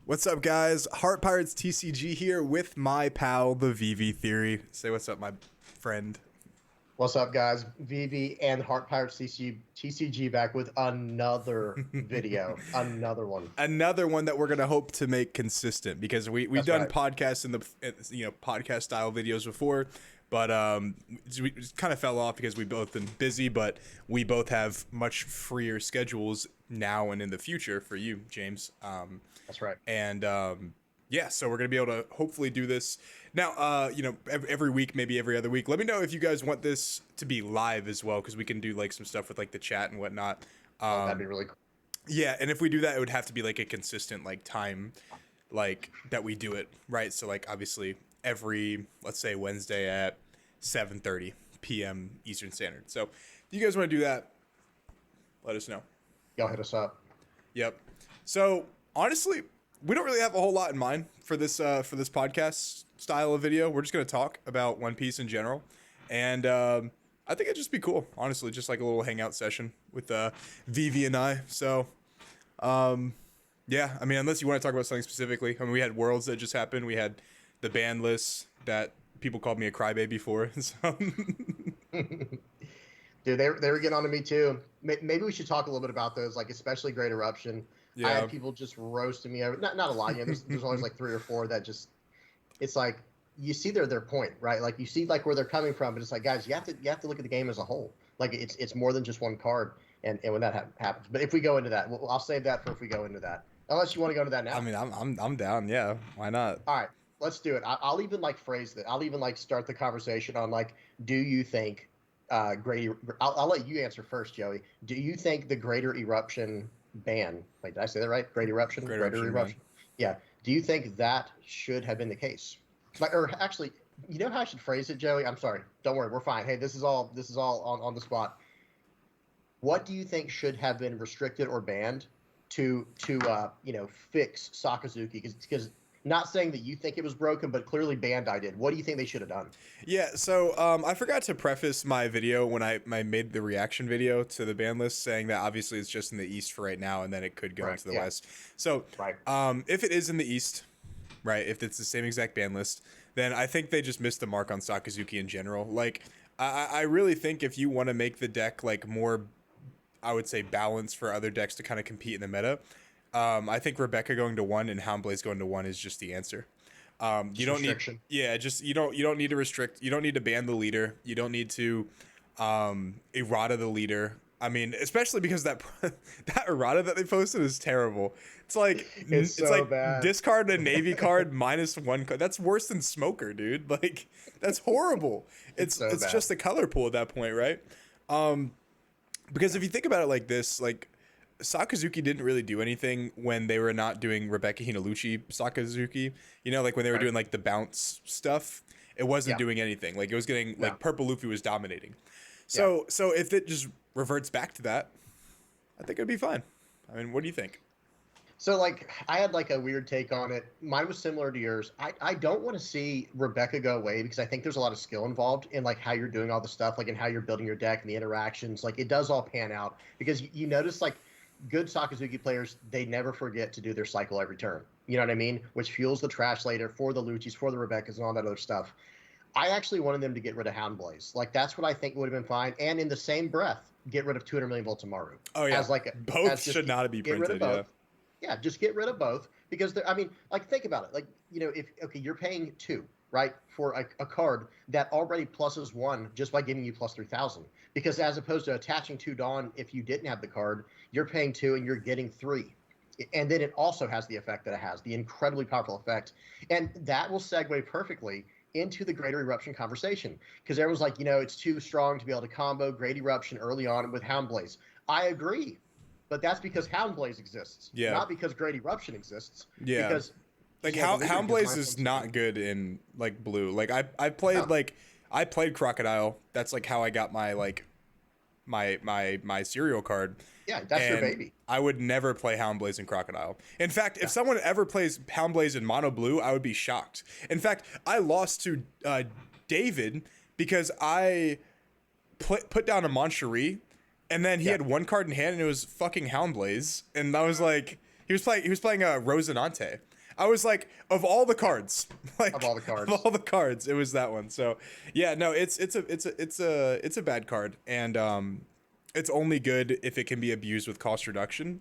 What's up, guys? Heart Pirates TCG here with my pal, the VVTheory. Say what's up, my friend. What's up, guys? VV and Heart Pirates TCG back with another video, another one. Another one that we're gonna hope to make consistent because we've That's done right. podcasts in the podcast style videos before, but we just kind of fell off because we both been busy. But we both have much freer schedules now and in the future for you, James. That's right. And yeah, so we're gonna be able to hopefully do this now. Every week, maybe every other week. Let me know if you guys want this to be live as well, because we can do like some stuff with like the chat and whatnot. That'd be really cool. Yeah, and if we do that, it would have to be like a consistent like time, like that we do it, right? So like obviously every, let's say, Wednesday at 7:30 p.m. Eastern Standard. So if you guys want to do that, let us know. Y'all hit us up. Yep. So honestly, we don't really have a whole lot in mind for this podcast style of video. We're just gonna talk about One Piece in general, and I think it'd just be cool, honestly, just like a little hangout session with Vivi and I. So, yeah, I mean, unless you want to talk about something specifically. I mean, we had Worlds that just happened. We had the ban list that people called me a crybaby for. So. Dude, they were getting on to me too. Maybe we should talk a little bit about those, like especially Great Eruption. Yeah. I had people just roasting me over. Not a lot. You know, there's always like 3 or 4 that just. It's like you see their point, right? Like you see like where they're coming from, but it's like, guys, you have to look at the game as a whole. Like it's more than just one card, and when that happens. But if we go into that, I'll save that for if we go into that. Unless you want to go into that now. I mean, I'm down. Yeah, why not? All right, let's do it. I'll even like phrase that. I'll even like start the conversation on like, do you think Grady? I'll let you answer first, Joey. Do you think the Greater Eruption ban? Wait, did I say that right? Great Eruption. Greater Eruption. Yeah. Do you think that should have been the case? Like, or actually, you know how I should phrase it, Joey? I'm sorry. Don't worry, we're fine. Hey, this is all on the spot. What do you think should have been restricted or banned to fix Sakazuki? Because not saying that you think it was broken, but clearly Bandai did. What do you think they should have done? Yeah, so I forgot to preface my video when I made the reaction video to the ban list, saying that obviously it's just in the East for right now, and then it could go into the West. So if it is in the East, right, if it's the same exact ban list, then I think they just missed the mark on Sakazuki in general. Like, I really think if you want to make the deck like more, I would say, balanced for other decks to kind of compete in the meta, I think Rebecca going to 1 and Houndblaze going to 1 is just the answer. You don't need, you don't need to restrict. You don't need to ban the leader. You don't need to errata the leader. I mean, especially because that errata that they posted is terrible. It's like it's so like bad. Discard a Navy card -1 card. That's worse than Smoker, dude. Like, that's horrible. It's just a color pool at that point, right? Because if you think about it like this, like, Sakazuki didn't really do anything when they were not doing Rebecca Hinaluchi Sakazuki. You know, like when they were doing like the bounce stuff, it wasn't doing anything. Like it was getting like Purple Luffy was dominating. So if it just reverts back to that, I think it'd be fine. I mean, what do you think? So like I had like a weird take on it. Mine was similar to yours. I don't want to see Rebecca go away because I think there's a lot of skill involved in like how you're doing all the stuff, like in how you're building your deck and the interactions. Like it does all pan out because you notice like good Sakazuki players, they never forget to do their cycle every turn. You know what I mean? Which fuels the trash later for the Luchis, for the Rebeccas, and all that other stuff. I actually wanted them to get rid of Houndblaze. Like that's what I think would have been fine. And in the same breath, get rid of 200 million volts Maru. Oh yeah, as like both should not be printed. Yeah, just get rid of both because I mean, like think about it. Like if you're paying 2, right, for a card that already pluses 1 just by giving you plus 3,000. Because as opposed to attaching 2 Dawn, if you didn't have the card, you're paying 2 and you're getting 3. And then it also has the effect that it has, the incredibly powerful effect. And that will segue perfectly into the Greater Eruption conversation. Because everyone's like, it's too strong to be able to combo Great Eruption early on with Houndblaze. I agree. But that's because Houndblaze exists, not because Great Eruption exists. Yeah. Because like Houndblaze is not good in like blue. Like I played Crocodile. That's like how I got my like my serial card. Yeah, that's your baby. I would never play Houndblaze in Crocodile. In fact, if someone ever plays Houndblaze in Mono Blue, I would be shocked. In fact, I lost to David because I put down a Moncherie, and then he had 1 card in hand, and it was fucking Houndblaze, and I was like, He was playing Rosinante. I was like, of all the cards, like Of all the cards. of all the cards, it was that one. So yeah, no, it's a bad card, and it's only good if it can be abused with cost reduction.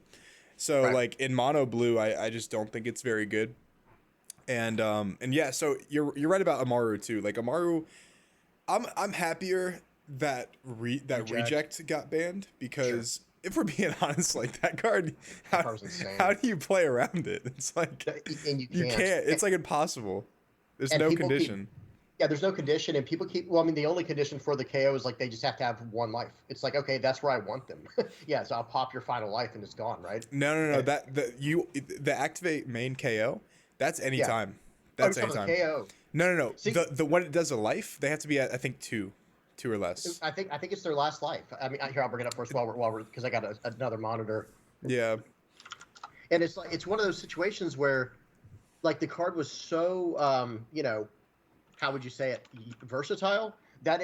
So Right. like in mono blue, I just don't think it's very good. And yeah, so you're right about Amaru too. Like Amaru, I'm happier that reject got banned, because if we're being honest, like that card, That card was insane. how do you play around it? It's like And you can't. It's like impossible. There's and no people condition. Yeah, there's no condition, and people keep. Well, I mean, the only condition for the KO is like they just have to have one life. It's like, okay, that's where I want them. Yeah, so I'll pop your final life and it's gone, right? No. The activate main KO. That's anytime. That's anytime. KO. No. See, The when it does a life, they have to be at, I think two or less. I think it's their last life. I mean, here I'll bring it up first while we're because I got another monitor. Yeah. And it's like it's one of those situations where, like, the card was so how would you say it, versatile, that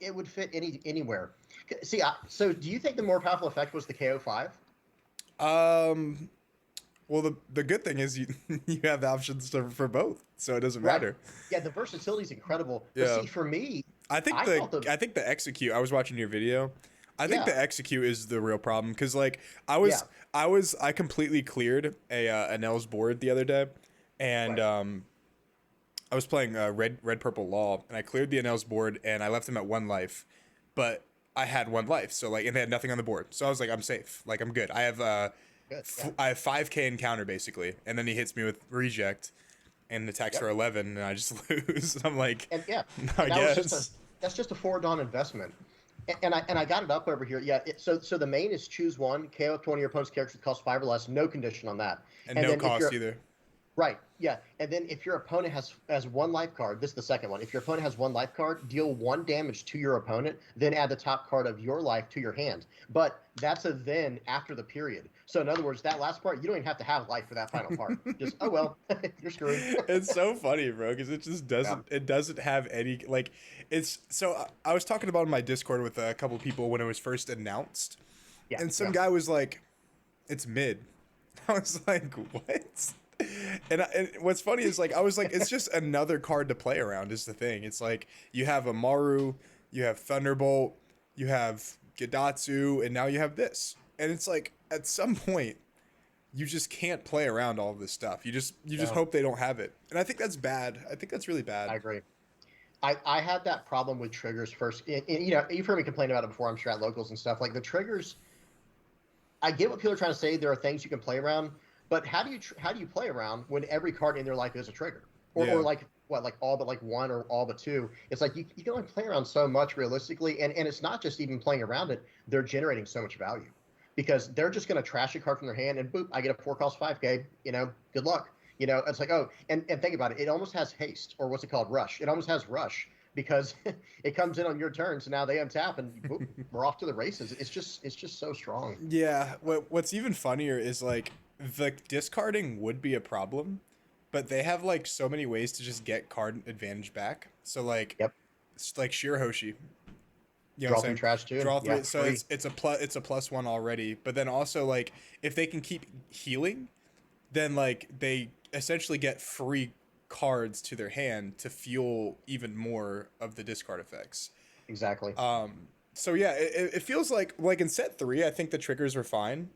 it would fit anywhere. See, so do you think the more powerful effect was the KO5? Well, the good thing is you you have the options for both, so it doesn't matter. Yeah, the versatility is incredible. Yeah. But see, for me, I think the execute. I was watching your video. I think the execute is the real problem, because like I completely cleared a Enel's board the other day, and I was playing red purple law, and I cleared the Enel's board, and I left him at one life, but I had one life, so like, and they had nothing on the board, so I was like, I'm safe, like I'm good. I have I have 5k in counter basically, and then he hits me with reject, and attacks for 11, and I just lose. I'm like, and I guess that's just a foregone investment. And I got it up over here. Yeah. So the main is choose one, KO up to one of your opponent's characters that costs 5 or less, no condition on that, and no cost either. Right. Yeah. And then if your opponent has one life card, this is the second one. If your opponent has one life card, deal 1 damage to your opponent, then add the top card of your life to your hand. But that's a then after the period. So in other words, that last part, you don't even have to have life for that final part. Just, oh well, you're screwed. It's so funny, bro, because it just doesn't. Yeah. It doesn't have any, like, it's so. I was talking about it in my Discord with a couple people when it was first announced, and some guy was like, "It's mid." I was like, "What?" And what's funny is, like, I was like, it's just another card to play around is the thing. It's like you have Amaru, you have Thunderbolt, you have Gidatsu, and now you have this. And it's like, at some point, you just can't play around all of this stuff. You just hope they don't have it. And I think that's bad. I think that's really bad. I agree. I had that problem with triggers first. And, you've heard me complain about it before, I'm sure, at locals and stuff. Like, the triggers, I get what people are trying to say. There are things you can play around. But how do you play around when every card in their life is a trigger, or like what, like all but like one or all but two? It's like you can only play around so much realistically, and it's not just even playing around it. They're generating so much value because they're just going to trash a card from their hand, and boop, I get a 4 cost 5k. Good luck. It's like, oh, and think about it. It almost has haste, or what's it called, rush. It almost has rush because it comes in on your turn, so now they untap, and boop, we're off to the races. It's just so strong. Yeah. What's even funnier is, like, the discarding would be a problem, but they have like so many ways to just get card advantage back. So like, it's like Shirahoshi. You know draw 3 trash too. Draw 3. So it's a +1 already. But then also, like, if they can keep healing, then like they essentially get free cards to their hand to fuel even more of the discard effects. Exactly. So yeah, it feels like in set 3, I think the triggers were fine.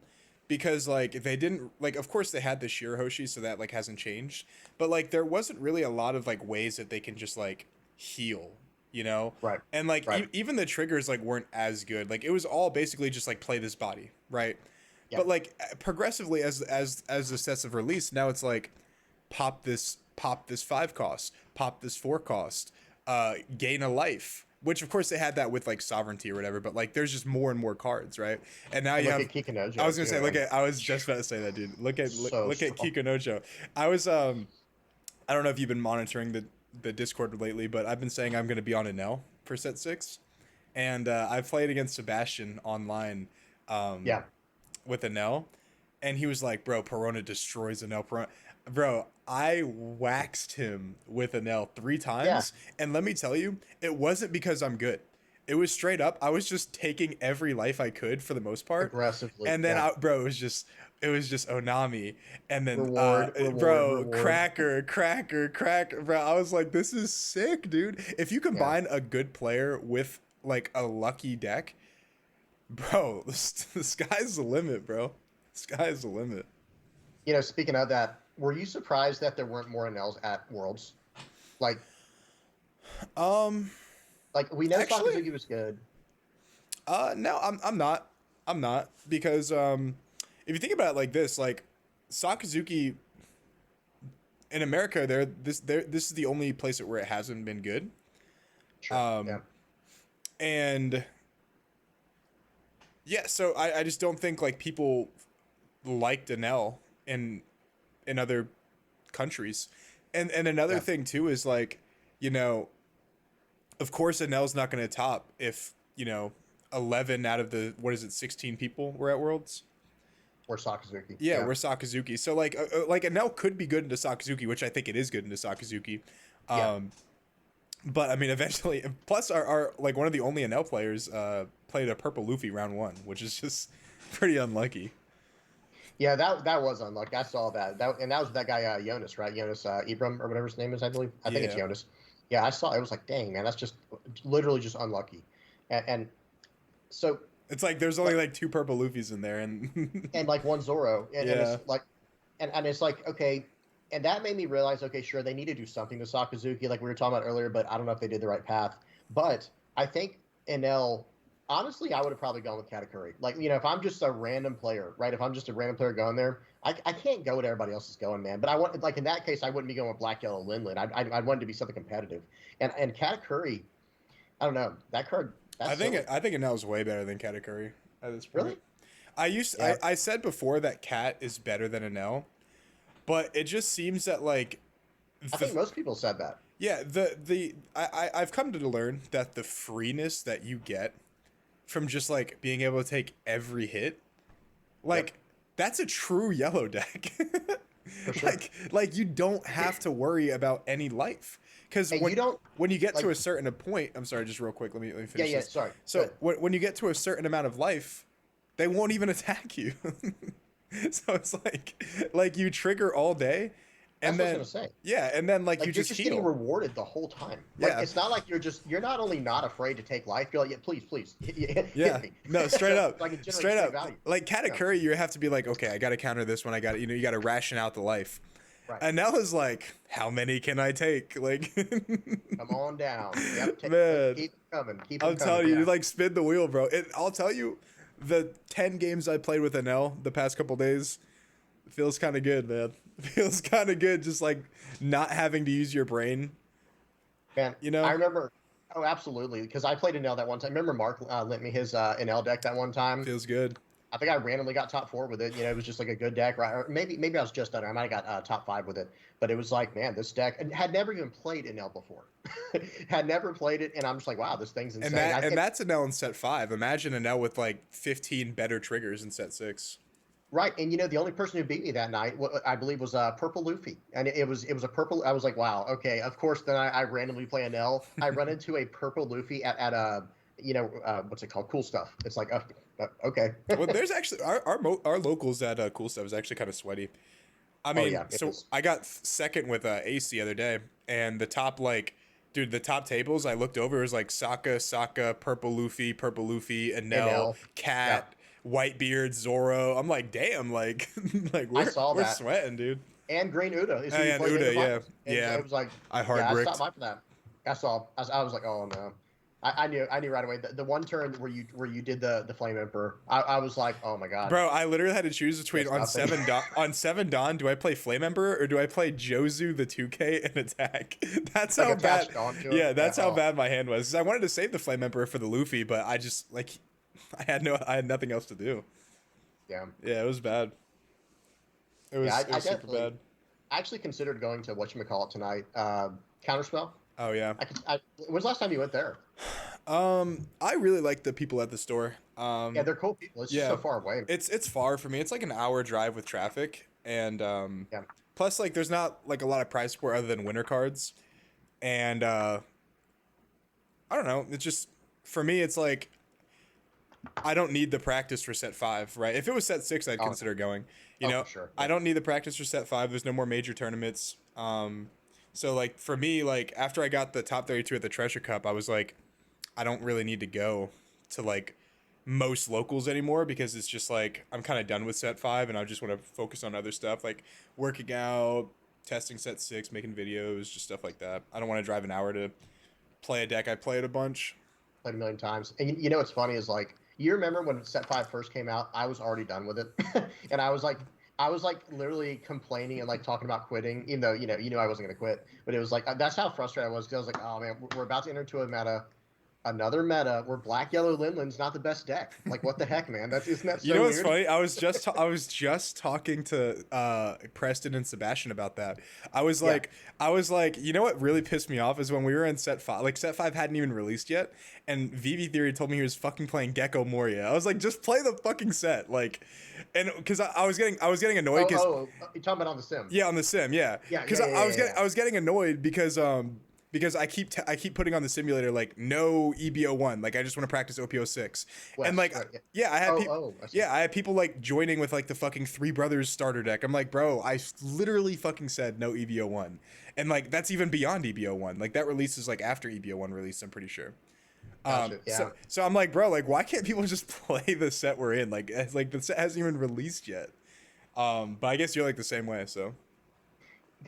Because, like, they didn't, like, of course they had the Shirahoshi, so that, like, hasn't changed. But, like, there wasn't really a lot of, like, ways that they can just, like, heal, Right. And, like, even the triggers, like, weren't as good. Like, it was all basically just, like, play this body, right? Yep. But, like, progressively, as the sets have released, now it's, like, pop this 5 cost, pop this 4 cost, gain a life. Which, of course, they had that with, like, Sovereignty or whatever, but, like, there's just more and more cards, right? And now you have Kikunojo. I was gonna say, I was just about to say that, dude. Look at Kikunojo. I was I don't know if you've been monitoring the Discord lately, but I've been saying I'm gonna be on Enel for set 6, and I've played against Sebastian online, with Enel, and he was like, "Bro, Perona destroys Enel." Bro, I waxed him with Enel 3 times, and let me tell you, it wasn't because I'm good. It was straight up, I was just taking every life I could for the most part. Aggressively. And then, it was just, it was just Onami, and then bro, reward. cracker, bro. I was like, this is sick, dude. If you Yeah. combine a good player with like a lucky deck, bro, the sky's the limit, bro. Sky's the limit. You know, speaking of that, were you surprised that there weren't more Enels at Worlds? Like, Um, we know actually, Sakazuki was good. No, I'm not. I'm not because if you think about it like this, like Sakazuki in America, this is the only place where it hasn't been good. Sure. Yeah. And yeah, so I just don't think like people liked Enel in other countries. And another thing too is like, you know, of course Enel's not going to top if, you know, 11 out of the, what is it, 16 people were at Worlds? Or Sakazuki. Yeah, we're Sakazuki. So like Enel could be good into Sakazuki, which I think it is good into Sakazuki. But I mean, eventually, plus our like one of the only Enel players played a purple Luffy round 1, which is just pretty unlucky. Yeah, that was unlucky. I saw that. And that was that guy Jonas, right? Jonas Ibram or whatever his name is, I believe. I think it's Jonas. Yeah, I saw it. Was like, dang man, that's just literally just unlucky. And so it's like there's only like 2 purple Luffys in there, and and like 1 Zoro, and it's like, and it's like, okay, and that made me realize, okay, sure, they need to do something to Sakazuki, like we were talking about earlier, but I don't know if they did the right path. But I think Enel, honestly, I would have probably gone with Katakuri. Like, you know, if I'm just a random player, right? If I'm just a random player going there, I can't go where everybody else is going, man. But I want, like in that case, I wouldn't be going with Black Yellow Linlin. I'd want it to be something competitive. And Katakuri, I don't know that card. I think Enel is way better than Katakuri at this point. Really? I said before that Cat is better than Enel, but it just seems that like I think most people said that. Yeah, I've come to learn that the freeness that you get from just like being able to take every hit, like that's a true yellow deck. For sure. Like you don't have to worry about any life. Because when you get to a certain point, I'm sorry, just real quick, let me finish this. Sorry. So when you get to a certain amount of life, they won't even attack you. So it's like you trigger all day, and then and then like you you're just heal. Getting rewarded the whole time. Like it's not like you're not only not afraid to take life, you're like, yeah, please hit me. No, straight up. Straight up. Value. Like Katakuri, you have to be like, okay, I got to counter this one. I got you got to ration out the life. Right. And now is like, how many can I take? Like, come on down. Yep, man, keep coming. I'm telling you, like spin the wheel, bro. I'll tell you, the 10 games I played with Enel the past couple days, it feels kind of good, man. It feels kind of good, just like not having to use your brain. Man, you know, I remember. Oh, absolutely, because I played Enel that one time. Remember, Mark lent me his Enel deck that one time. Feels good. I think I randomly got top 4 with it. You know, it was just like a good deck, right? Or maybe I was just under. I might have got top 5 with it. But it was like, man, this deck, and had never even played Enel before. Had never played it, and I'm just like, wow, this thing's insane. And that's Enel in set 5. Imagine Enel with like 15 better triggers in set 6. Right, and you know, the only person who beat me that night, I believe, was Purple Luffy, and it was a purple. I was like, wow, okay. Of course, then I randomly play Enel. I run into a Purple Luffy at a you know, what's it called? Cool Stuff. It's like, okay. Well, there's actually our locals at Cool Stuff is actually kind of sweaty. I mean, I got second with Ace the other day, and the top dude, the top tables I looked over, it was like Sokka, Purple Luffy, Enel, Cat, Whitebeard, Zoro. I'm like, damn, like we're sweating, dude. And Green Uda. And Uda, yeah. It was like, I hard-bricked. I stopped by for that. That's all. I was like, oh no. I knew right away. The one turn where you did the Flame Emperor, I was like, oh my god, bro! I literally had to choose between on 7 Dawn. Do I play Flame Emperor or do I play Jozu the 2K and attack? That's like how bad. Yeah, that's how bad my hand was. 'Cause I wanted to save the Flame Emperor for the Luffy, but I just I had nothing else to do. Yeah, it was bad. It was super bad. I actually considered going to whatchamacallit tonight. Counterspell. Oh yeah. When's the last time you went there? I really like the people at the store. Yeah, they're cool people. It's just so far away. It's far for me. It's like an hour drive with traffic, and plus like there's not like a lot of prize support other than winter cards, and I don't know. It's just for me. It's like I don't need the practice for set 5, right? If it was set 6, I'd consider going. You know, for sure. I don't need the practice for set 5. There's no more major tournaments. So like for me, like after I got the top 32 at the Treasure Cup, I was like, I don't really need to go to like most locals anymore because it's just like I'm kind of done with set 5 and I just want to focus on other stuff like working out, testing set 6, making videos, just stuff like that. I don't want to drive an hour to play a deck I played a bunch. Played a million times. And you know what's funny is like you remember when set 5 first came out, I was already done with it. And I was like literally complaining and like talking about quitting, even though you know I wasn't gonna quit. But it was like that's how frustrated I was because I was like, oh man, we're about to enter into another meta where black yellow Linland's not the best deck. Like what the heck, man? Isn't that so you know what's weird? funny? I was just talking to Preston and Sebastian about that. I was like, you know what really pissed me off is when we were in set 5. Like set 5 hadn't even released yet, and VVTheory told me he was fucking playing Gecko Moria. I was like, just play the fucking set, like, and because I was getting annoyed because you're talking about on the sim. Yeah, on the sim, yeah. Because I was getting annoyed because I keep putting on the simulator like no EBO1, like I just want to practice OPO6, and like I had people like joining with like the fucking Three Brothers starter deck. I'm like, bro, I literally fucking said no EBO1, and like that's even beyond EBO1. Like that releases like after EBO1 release, I'm pretty sure. So I'm like, bro, like why can't people just play the set we're in? Like the set hasn't even released yet. But I guess you're like the same way, so.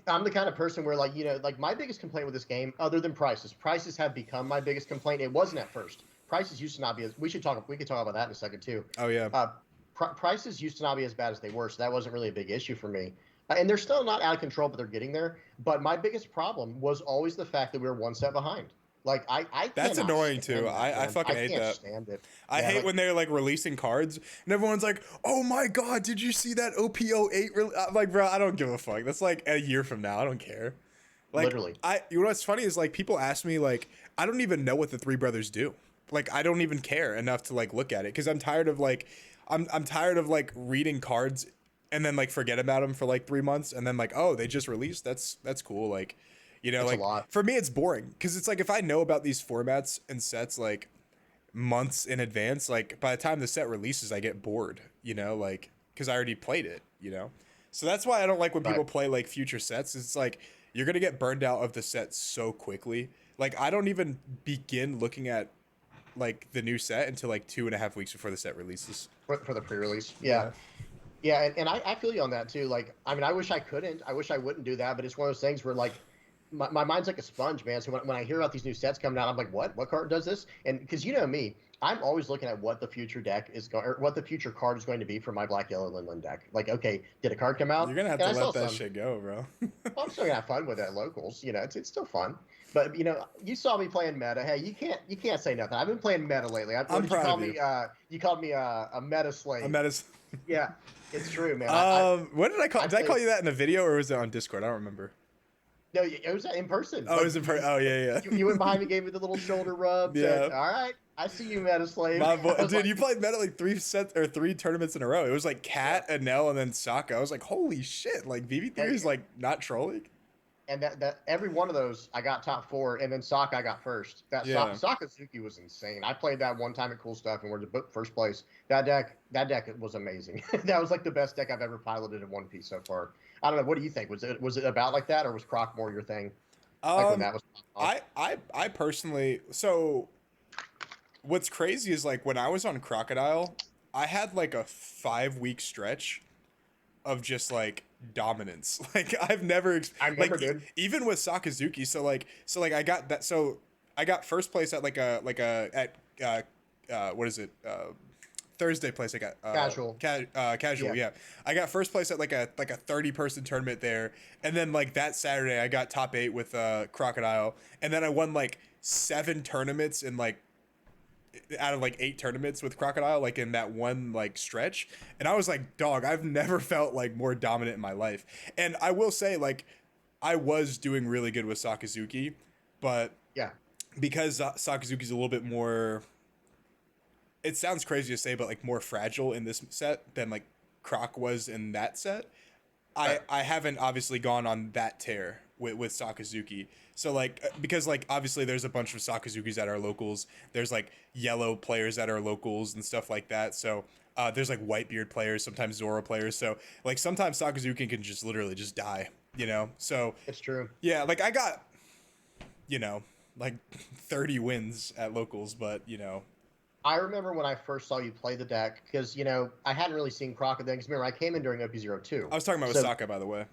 I'm the kind of person where like, you know, like my biggest complaint with this game, other than prices have become my biggest complaint. It wasn't at first. Prices used to not be as, we could talk about that in a second too. Oh yeah. Prices used to not be as bad as they were. So that wasn't really a big issue for me. And they're still not out of control, but they're getting there. But my biggest problem was always the fact that we were one step behind. Like I that's annoying too. I fucking hate that. Stand it. I hate when they're like releasing cards and everyone's like, "Oh my god, did you see that OPO8?" I'm like, bro, I don't give a fuck. That's like a year from now. I don't care. Like, literally. You know what's funny is like people ask me like, I don't even know what the Three Brothers do. Like I don't even care enough to like look at it because I'm tired of like, I'm tired of like reading cards and then like forget about them for like 3 months and then like, oh, they just released. That's cool. Like. You know, it's like for me, it's boring because it's like if I know about these formats and sets like months in advance, like by the time the set releases, I get bored, you know, like because I already played it, you know. So that's why I don't like when people play like future sets. It's like you're going to get burned out of the set so quickly. Like I don't even begin looking at like the new set until like 2.5 weeks before the set releases. For the pre-release. Yeah. Yeah. And I feel you on that too. Like, I mean, I wish I couldn't. I wish I wouldn't do that. But it's one of those things where like, my mind's like a sponge, man. So when I hear about these new sets coming out, I'm like, what? What card does this? And because you know me, I'm always looking at what the future deck is going, or what the future card is going to be for my black yellow Linland deck. Like, okay, did a card come out? You're gonna have to let that shit go, bro. Well, I'm still gonna have fun with it at locals. You know, it's still fun. But you know, you saw me playing meta. Hey, you can't say nothing. I've been playing meta lately. I'm proud of you. You called me a meta slave. A meta. Yeah, it's true, man. What did I call? Did I call you that in a video or was it on Discord? I don't remember. No, it was in person. Oh, it was in person. Oh, yeah. You went behind me, gave me the little shoulder rub. Yeah. Said, all right, I see you, Meta Slave. Dude, like, you played Meta like 3 tournaments in a row. It was like Cat, Enel, and then Saka. I was like, holy shit! Like VVTheory is like not trolling. And that every one of those, I got top 4, and then Saka I got first. Sakazuki was insane. I played that one time at Cool Stuff, and we're first place. That deck was amazing. That was like the best deck I've ever piloted in One Piece so far. I don't know. What do you think? Was it about like that, or was Croc more your thing? Like when that was I personally. So, what's crazy is like when I was on Crocodile, I had like a 5-week stretch of just like dominance. Like I've never. I never like, did. Even with Sakazuki. So like I got that. So I got first place at what is it? Thursday place. I got casual. Casual. Yeah. I got first place at like a 30-person tournament there, and then like that Saturday I got top 8 with Crocodile, and then I won like 7 tournaments in like out of like 8 tournaments with Crocodile, like in that one like stretch, and I was like, dog, I've never felt like more dominant in my life. And I will say, like, I was doing really good with Sakazuki, but yeah, because Sakazuki's a little bit more. It sounds crazy to say, but like more fragile in this set than like Croc was in that set. I haven't obviously gone on that tear with Sakazuki. So like because like obviously there's a bunch of Sakazukis that are locals. There's like yellow players that are locals and stuff like that. So there's like Whitebeard players, sometimes Zoro players. So like sometimes Sakazuki can just literally just die, you know. So It's true. yeah, like I got, you know, like 30 wins at locals, but you know. I remember when I first saw you play the deck because I hadn't really seen Croc then. Because remember, I came in during OP02. I was talking about with Saka, by the way.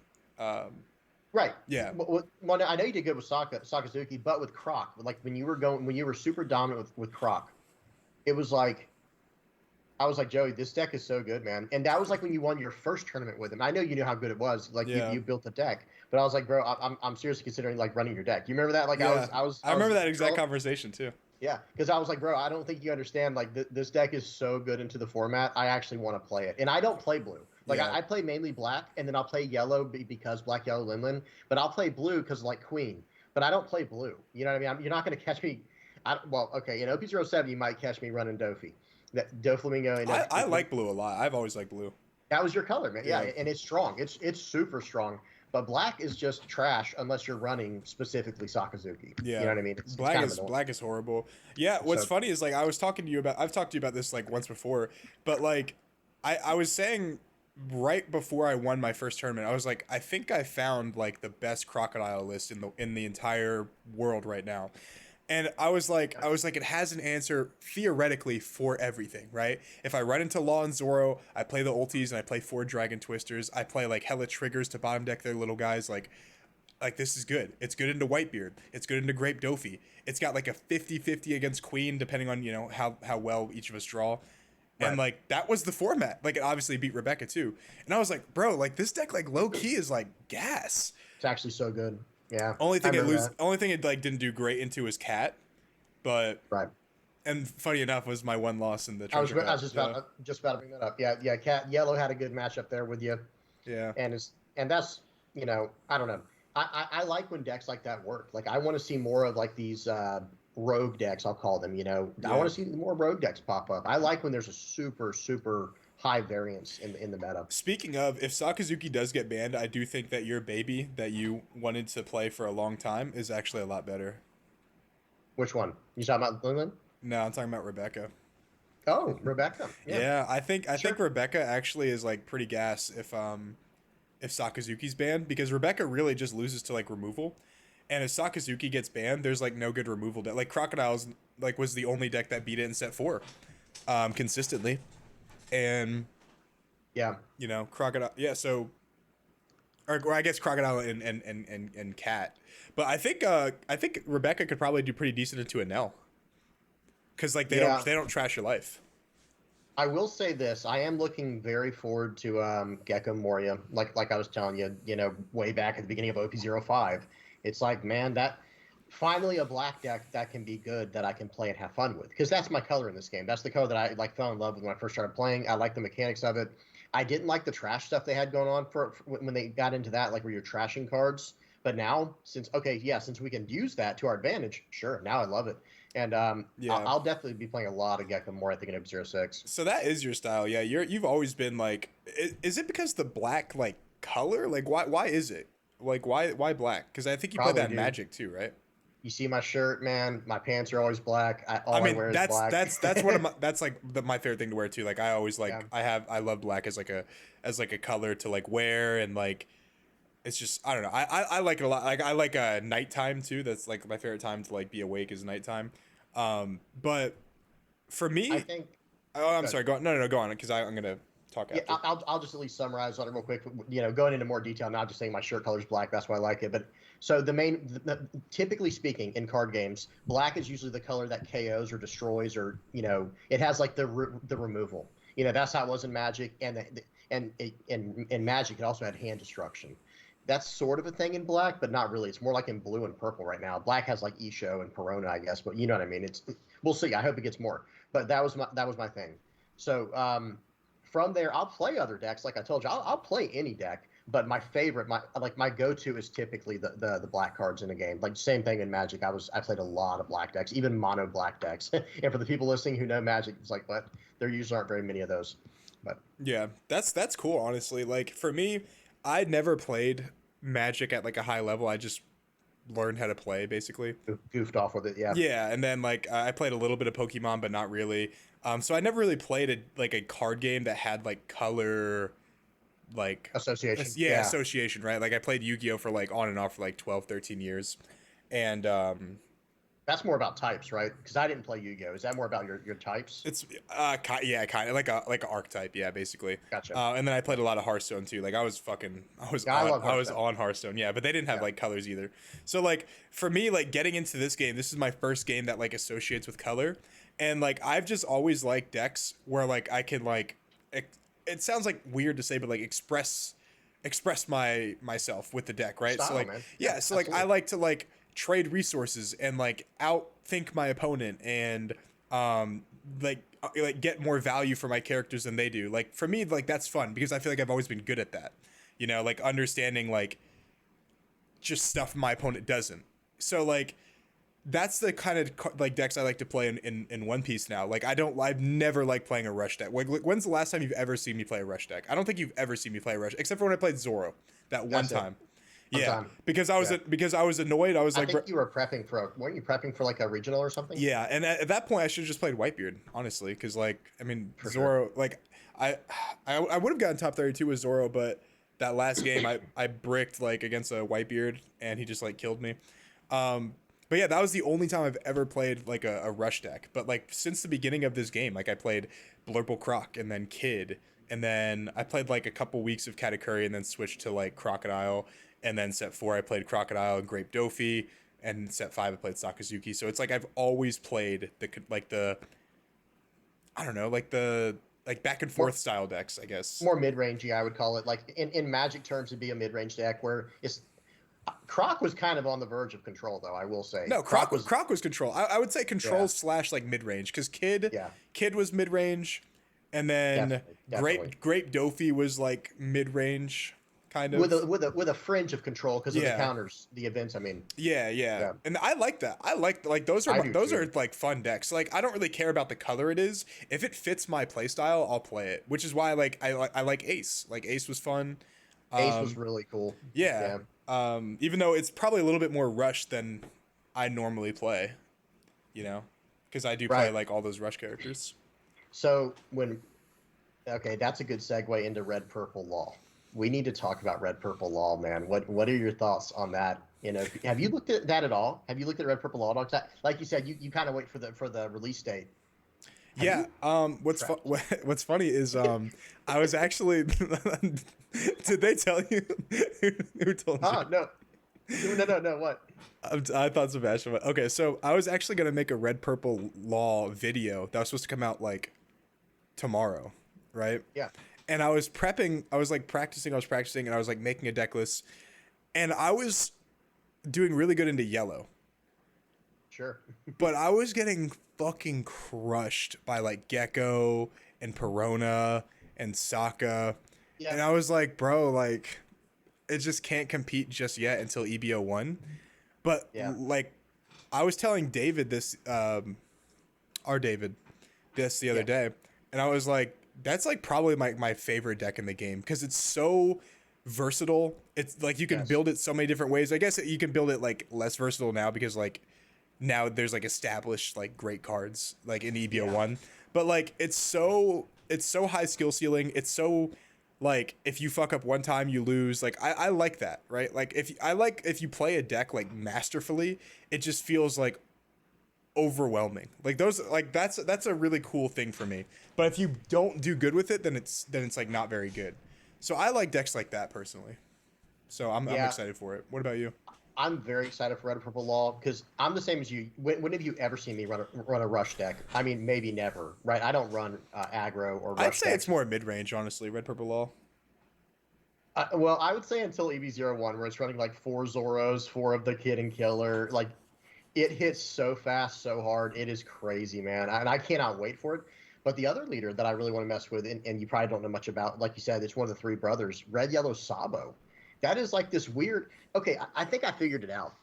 Right. Yeah. Well, I know you did good with Sakazuki, but with Croc, like when you were super dominant with Croc, it was like, I was like, Joey, this deck is so good, man. And that was like when you won your first tournament with him. I know you knew how good it was. Like you built the deck, but I was like, bro, I'm seriously considering like running your deck. You remember that? Like yeah. I remember that exact girl, conversation too. Yeah, because I was like, bro, I don't think you understand. Like this deck is so good into the format. I actually want to play it, and I don't play blue. Like I play mainly black, and then I'll play yellow because black, yellow, Linlin. But I'll play blue because like Queen. But I don't play blue. You know what I mean? You're not going to catch me. Well, okay, in OP07 you might catch me running Dofi. That Doflamingo. I like blue a lot. I've always liked blue. That was your color, man. Yeah, and it's strong. It's super strong. But black is just trash unless you're running specifically Sakazuki. Yeah, you know what I mean. Black is horrible. Yeah, what's funny is like I've talked to you about this like once before, but like I was saying right before I won my first tournament, I was like, I think I found like the best crocodile list in the entire world right now. And I was like, it has an answer theoretically for everything, right? If I run into Law and Zoro, I play the ultis and I play 4 Dragon Twisters. I play like hella triggers to bottom deck their little guys. Like this is good. It's good into Whitebeard. It's good into Grape Dofi. It's got like a 50-50 against Queen, depending on, how well each of us draw. And Right. like that was the format. Like it obviously beat Rebecca too. And I was like, bro, like this deck like low key is like gas. It's actually so good. Yeah. Only thing it like didn't do great into was Cat, but right. And funny enough was my one loss in the I was treasure just about to bring that up. Yeah. Cat Yellow had a good matchup there with you. Yeah. And that's I don't know. I like when decks like that work. Like I want to see more of like these rogue decks, I'll call them. I want to see more rogue decks pop up. I like when there's a super high variance in the meta. Speaking of, if Sakazuki does get banned, I do think that your baby that you wanted to play for a long time is actually a lot better. Which one? You talking about Linlin? No, I'm talking about Rebecca. Oh, Rebecca. Yeah, I think Rebecca actually is like pretty gas if Sakazuki's banned, because Rebecca really just loses to like removal. And if Sakazuki gets banned, there's like no good removal deck. Like Crocodiles like was the only deck that beat it in set 4 consistently. And Crocodile, so or I guess Crocodile and Cat. But I think Rebecca could probably do pretty decent into Enel. Cuz like they don't trash your life. I will say this, I am looking very forward to Gecko Moria. Like I was telling you, way back at the beginning of OP05. It's like, man, that finally a black deck that can be good, that I can play and have fun with, because that's my color in this game. That's the color that I like fell in love with when I first started playing. I like the mechanics of it. I didn't like the trash stuff they had going on for when they got into that, like where you're trashing cards. But now, since we can use that to our advantage, sure, now I love it. And I'll definitely be playing a lot of Gecko more, I think, in OP06. So that is your style, yeah. You've always been like, is it because the black like color? Like why is it? Like why black? Because I think you play that in Magic too, right? You see my shirt, man. My pants are always black. I wear is black. That's one of my my favorite thing to wear too. Like I always like I love black as like a color to like wear, and like it's just I don't know. I like it a lot. Like I like nighttime too. That's like my favorite time to like be awake is nighttime. But for me, I think. Oh, I'm sorry. Go on. No, go on, because I'm gonna talk after. Yeah, I'll just at least summarize on it real quick. Going into more detail, not just saying my shirt color is black. That's why I like it. But so typically speaking, in card games, black is usually the color that KOs or destroys, or it has like the removal. That's how it was in Magic, and in Magic it also had hand destruction. That's sort of a thing in black, but not really. It's more like in blue and purple right now. Black has like Isho and Perona, I guess, but you know what I mean. We'll see. I hope it gets more. But that was my thing. So from there, I'll play other decks. Like I told you, I'll play any deck. But my favorite, my go-to is typically the black cards in a game. Like same thing in Magic. I played a lot of black decks, even mono black decks. And for the people listening who know Magic, it's like, but there usually aren't very many of those. But yeah, that's cool. Honestly, like for me. I never played Magic at like a high level. I just learned how to play basically. Goofed off with it, yeah. Yeah, and then like I played a little bit of Pokemon, but not really. So I never really played a card game that had like color, like Association, yeah, yeah. association, right? Like I played Yu-Gi-Oh for like on and off for like 12, 13 years, and That's more about types, right? Because I didn't play Yu-Gi-Oh. Is that more about your types? it's yeah, kind of like a archetype, yeah, basically. Gotcha. And then I played a lot of Hearthstone too. Like Yeah, I love I was Hearthstone. on Hearthstone, yeah, but they didn't have Yeah. like colors either. So like for me, like getting into this game, this is my first game that like associates with color, and like I've just always liked decks where like I can like it sounds like weird to say, but like express myself with the deck, right? So Style, like man. yeah, so like I Absolutely. like to like trade resources and like outthink my opponent and like get more value for my characters than they do. Like for me, like that's fun because I feel like I've always been good at that. You know, like understanding like just stuff my opponent doesn't. So like that's the kind of like decks I like to play in One Piece now. Like I've never liked playing a rush deck. Like when's the last time you've ever seen me play a rush deck? I don't think you've ever seen me play a rush, except for when I played Zoro, that one That's it. time. One Yeah, time. Yeah. because I was annoyed. I was I like, think you were prepping for weren't you prepping for like a regional or something? yeah, and at that point I should have just played Whitebeard, honestly, because like I mean For sure. Zoro, like I I would have gotten top 32 with Zoro, but that last game I bricked like against a Whitebeard and he just like killed me. Um, but yeah, that was the only time I've ever played like a rush deck. But like since the beginning of this game, like I played Blurple Croc and then Kid, and then I played like a couple weeks of Katakuri and then switched to like Crocodile, and then set 4 I played Crocodile and Grape Dofi, and set 5 I played Sakazuki. So it's like I've always played the I don't know like the like back and More forth style decks, I guess. more mid-rangey, I would call it. Like in Magic terms, it'd be a mid-range deck where it's Croc was kind of on the verge of control, though. I will say No, Croc was. Croc was control. I would say control Yeah, slash like mid range because yeah, Kid was mid range, and then definitely. Grape Dofi was like mid range, kind With of. a fringe of control because of the Yeah, counters, the events. I mean, yeah, yeah, and I like that. I like those are I do those too. are like fun decks. Like I don't really care about the color it is. If it fits my playstyle, I'll play it. Which is why I like Ace. Like Ace was fun. Ace was Um, really cool. yeah. Yeah. Even though it's probably a little bit more rush than I normally play, you know, because I do play Right. like all those rush characters. So when okay, that's a good segue into Red Purple Law. We need to talk about Red Purple Law, man. What are your thoughts on that? You know, have you looked at that at all? Have you looked at Red Purple Law dogs? Like you said, you kind of wait for the release date. Have Yeah. you prepped? What's funny is I was actually did they tell you who told you? Ah, no, no. What? I thought Sebastian. Okay, so I was actually gonna make a Red Purple Law video that was supposed to come out like tomorrow, right? Yeah, And I was prepping. I was like practicing. And I was like making a deck list, and I was doing really good into yellow. sure. But I was getting fucking crushed by like Gecko and Perona and Sokka. Yeah, And I was like, bro, like it just can't compete just yet until EBO 1. But yeah, like I was telling David this our David this the other yeah, day, and I was like, that's like probably my favorite deck in the game because it's so versatile. It's like you can yes, build it so many different ways. I guess you can build it like less versatile now because like now there's like established like great cards like in EBO yeah, 1. But like it's so high skill ceiling. It's so like if you fuck up one time you lose. Like I like that, right? Like if you play a deck like masterfully, it just feels like overwhelming. Like those like that's a really cool thing for me. But if you don't do good with it, then it's like not very good. So I like decks like that personally. So I'm yeah. excited for it. What about you? I'm very excited for Red Purple Law because I'm the same as you. When have you ever seen me run a rush deck? I mean, maybe never, right? I don't run aggro or I'd rush say it's decks. more mid range, honestly. Red Purple Law. Well, I would say until EV01, where it's running like 4 Zoros, 4 of the Kid and Killer. Like, it hits so fast, so hard. It is crazy, man. And I cannot wait for it. But the other leader that I really want to mess with, and you probably don't know much about, like you said, it's one of the three brothers, Red Yellow Sabo. That is like this weird. Okay, I think I figured it out.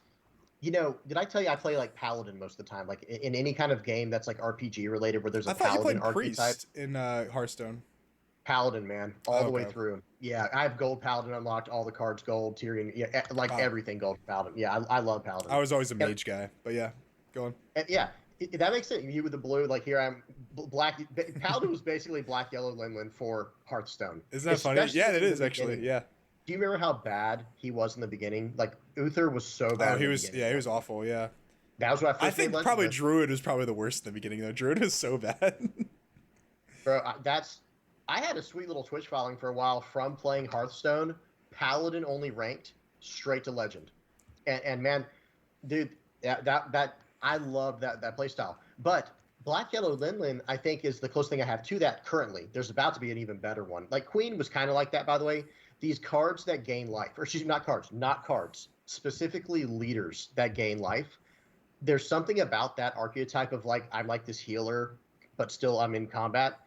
You know, did I tell you I play like Paladin most of the time? Like in any kind of game that's like RPG related where there's I a thought you Paladin played archetype. Priest in Hearthstone. Paladin, man, all the way Okay. through. Yeah, I have gold Paladin unlocked, all the cards gold, Tyrion, yeah, like Wow. everything gold Paladin. Yeah, I love I Paladin. was always a And, mage guy, but yeah, go on. and yeah, that makes sense. You with the blue, like here I'm black. Paladin was basically black yellow Linlen for Hearthstone, Isn't that funny? Yeah, especially it in the is actually. beginning. Yeah. Do you remember how bad he was in the beginning? Like Uther was so Oh, bad in he the was. beginning. Yeah, he was awful. Yeah. That was when I I first made think Legend probably list. Druid was probably the worst in the beginning though. Druid was so bad. Bro, that's I had a sweet little Twitch following for a while from playing Hearthstone. Paladin only ranked straight to Legend, and man, dude, that I love that play style. But Black Yellow Linlen, I think, is the closest thing I have to that currently. There's about to be an even better one. Like Queen was kind of like that, by the way. These cards that gain life, or excuse me, not cards, specifically leaders that gain life. There's something about that archetype of like I'm like this healer, but still I'm in combat.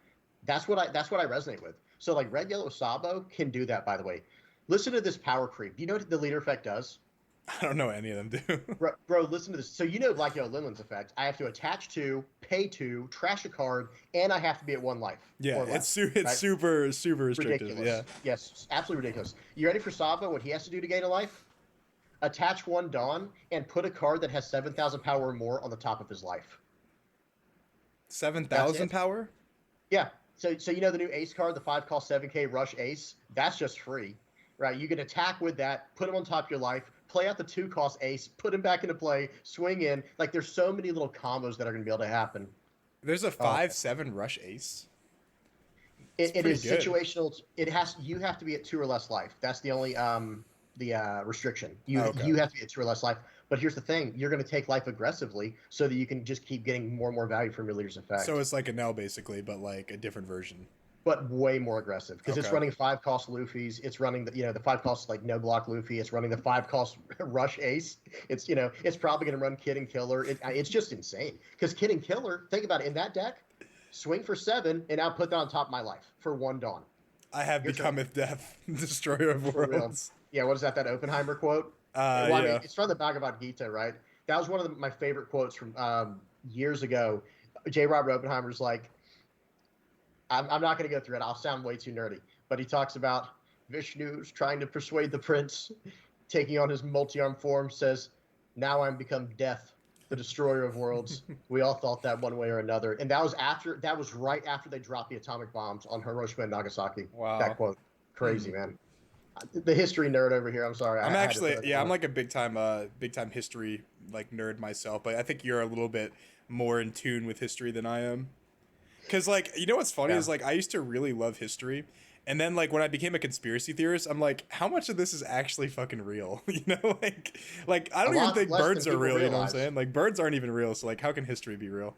That's what I resonate with. So like Red Yellow Sabo can do that. By the way, listen to this power creep. Do you know what the leader effect does? I don't know what any of them do. Bro, listen to this. So you know Black Yellow Linlen's effect. I have to attach two, pay two, trash a card, and I have to be at one life. Yeah, Or less, it's right? super restrictive. Ridiculous. Yeah. Yes, absolutely ridiculous. You ready for Sabo? What he has to do to gain a life? Attach one Dawn and put a card that has 7,000 power or more on the top of his life. 7,000 power? Yeah. So you know the new Ace card, the 5 cost 7K Rush Ace? That's just free, right? You can attack with that, put him on top of your life, play out the 2 cost Ace, put him back into play, swing in. Like there's so many little combos that are going to be able to happen. There's a 5/7 rush ace. It is good. situational. You have to be at 2 or less life. That's the only restriction. You have to be at 2 or less life. But here's the thing: you're going to take life aggressively so that you can just keep getting more and more value from your leader's effect. So it's like Enel basically, but like a different version. But way more aggressive because it's running 5 cost Luffy's. It's running the 5 cost like no block Luffy. It's running the 5 cost Rush Ace. It's it's probably going to run Kid and Killer. It's just insane because Kid and Killer. Think about it in that deck. Swing for 7 and now put that on top of my life for 1 Dawn. I have becometh death, destroyer of worlds. Yeah, what is that? That Oppenheimer quote? Yeah. I mean, it's from the Bhagavad Gita, right? That was one of my favorite quotes from years ago. J. Robert Oppenheimer's like, I'm not going to go through it. I'll sound way too nerdy. But he talks about Vishnu's trying to persuade the prince, taking on his multi-armed form, says, now I'm become death, the destroyer of worlds. We all thought that one way or another. And that was right after they dropped the atomic bombs on Hiroshima and Nagasaki. Wow. That quote. Crazy, man. The history nerd over here. I'm sorry. I'm like a big time history like nerd myself, but I think you're a little bit more in tune with history than I am. Cause like, you know what's funny is like I used to really love history, and then like when I became a conspiracy theorist, I'm like, how much of this is actually fucking real? You know, like I don't even think birds are real. You know what I'm saying? Like birds aren't even real. So like, how can history be real?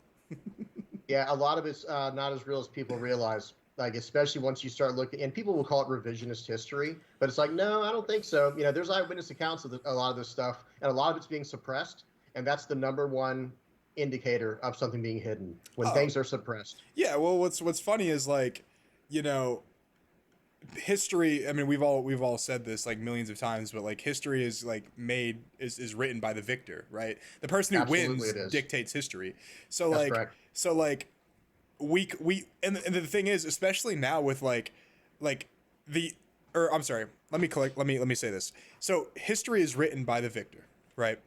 Yeah, a lot of it's not as real as people realize. Like, especially once you start looking, and people will call it revisionist history, but it's like, no, I don't think so. You know, there's eyewitness accounts of a lot of this stuff, and a lot of it's being suppressed, and that's the number one indicator of something being hidden when things are suppressed. Yeah, well, what's funny is like, you know, history. I mean, we've all said this like millions of times, but like history is like is written by the victor, right? The person who wins dictates history. So that's like, correct. So like. We and the thing is, especially now with like I'm sorry, let me say this. So history is written by the victor, right?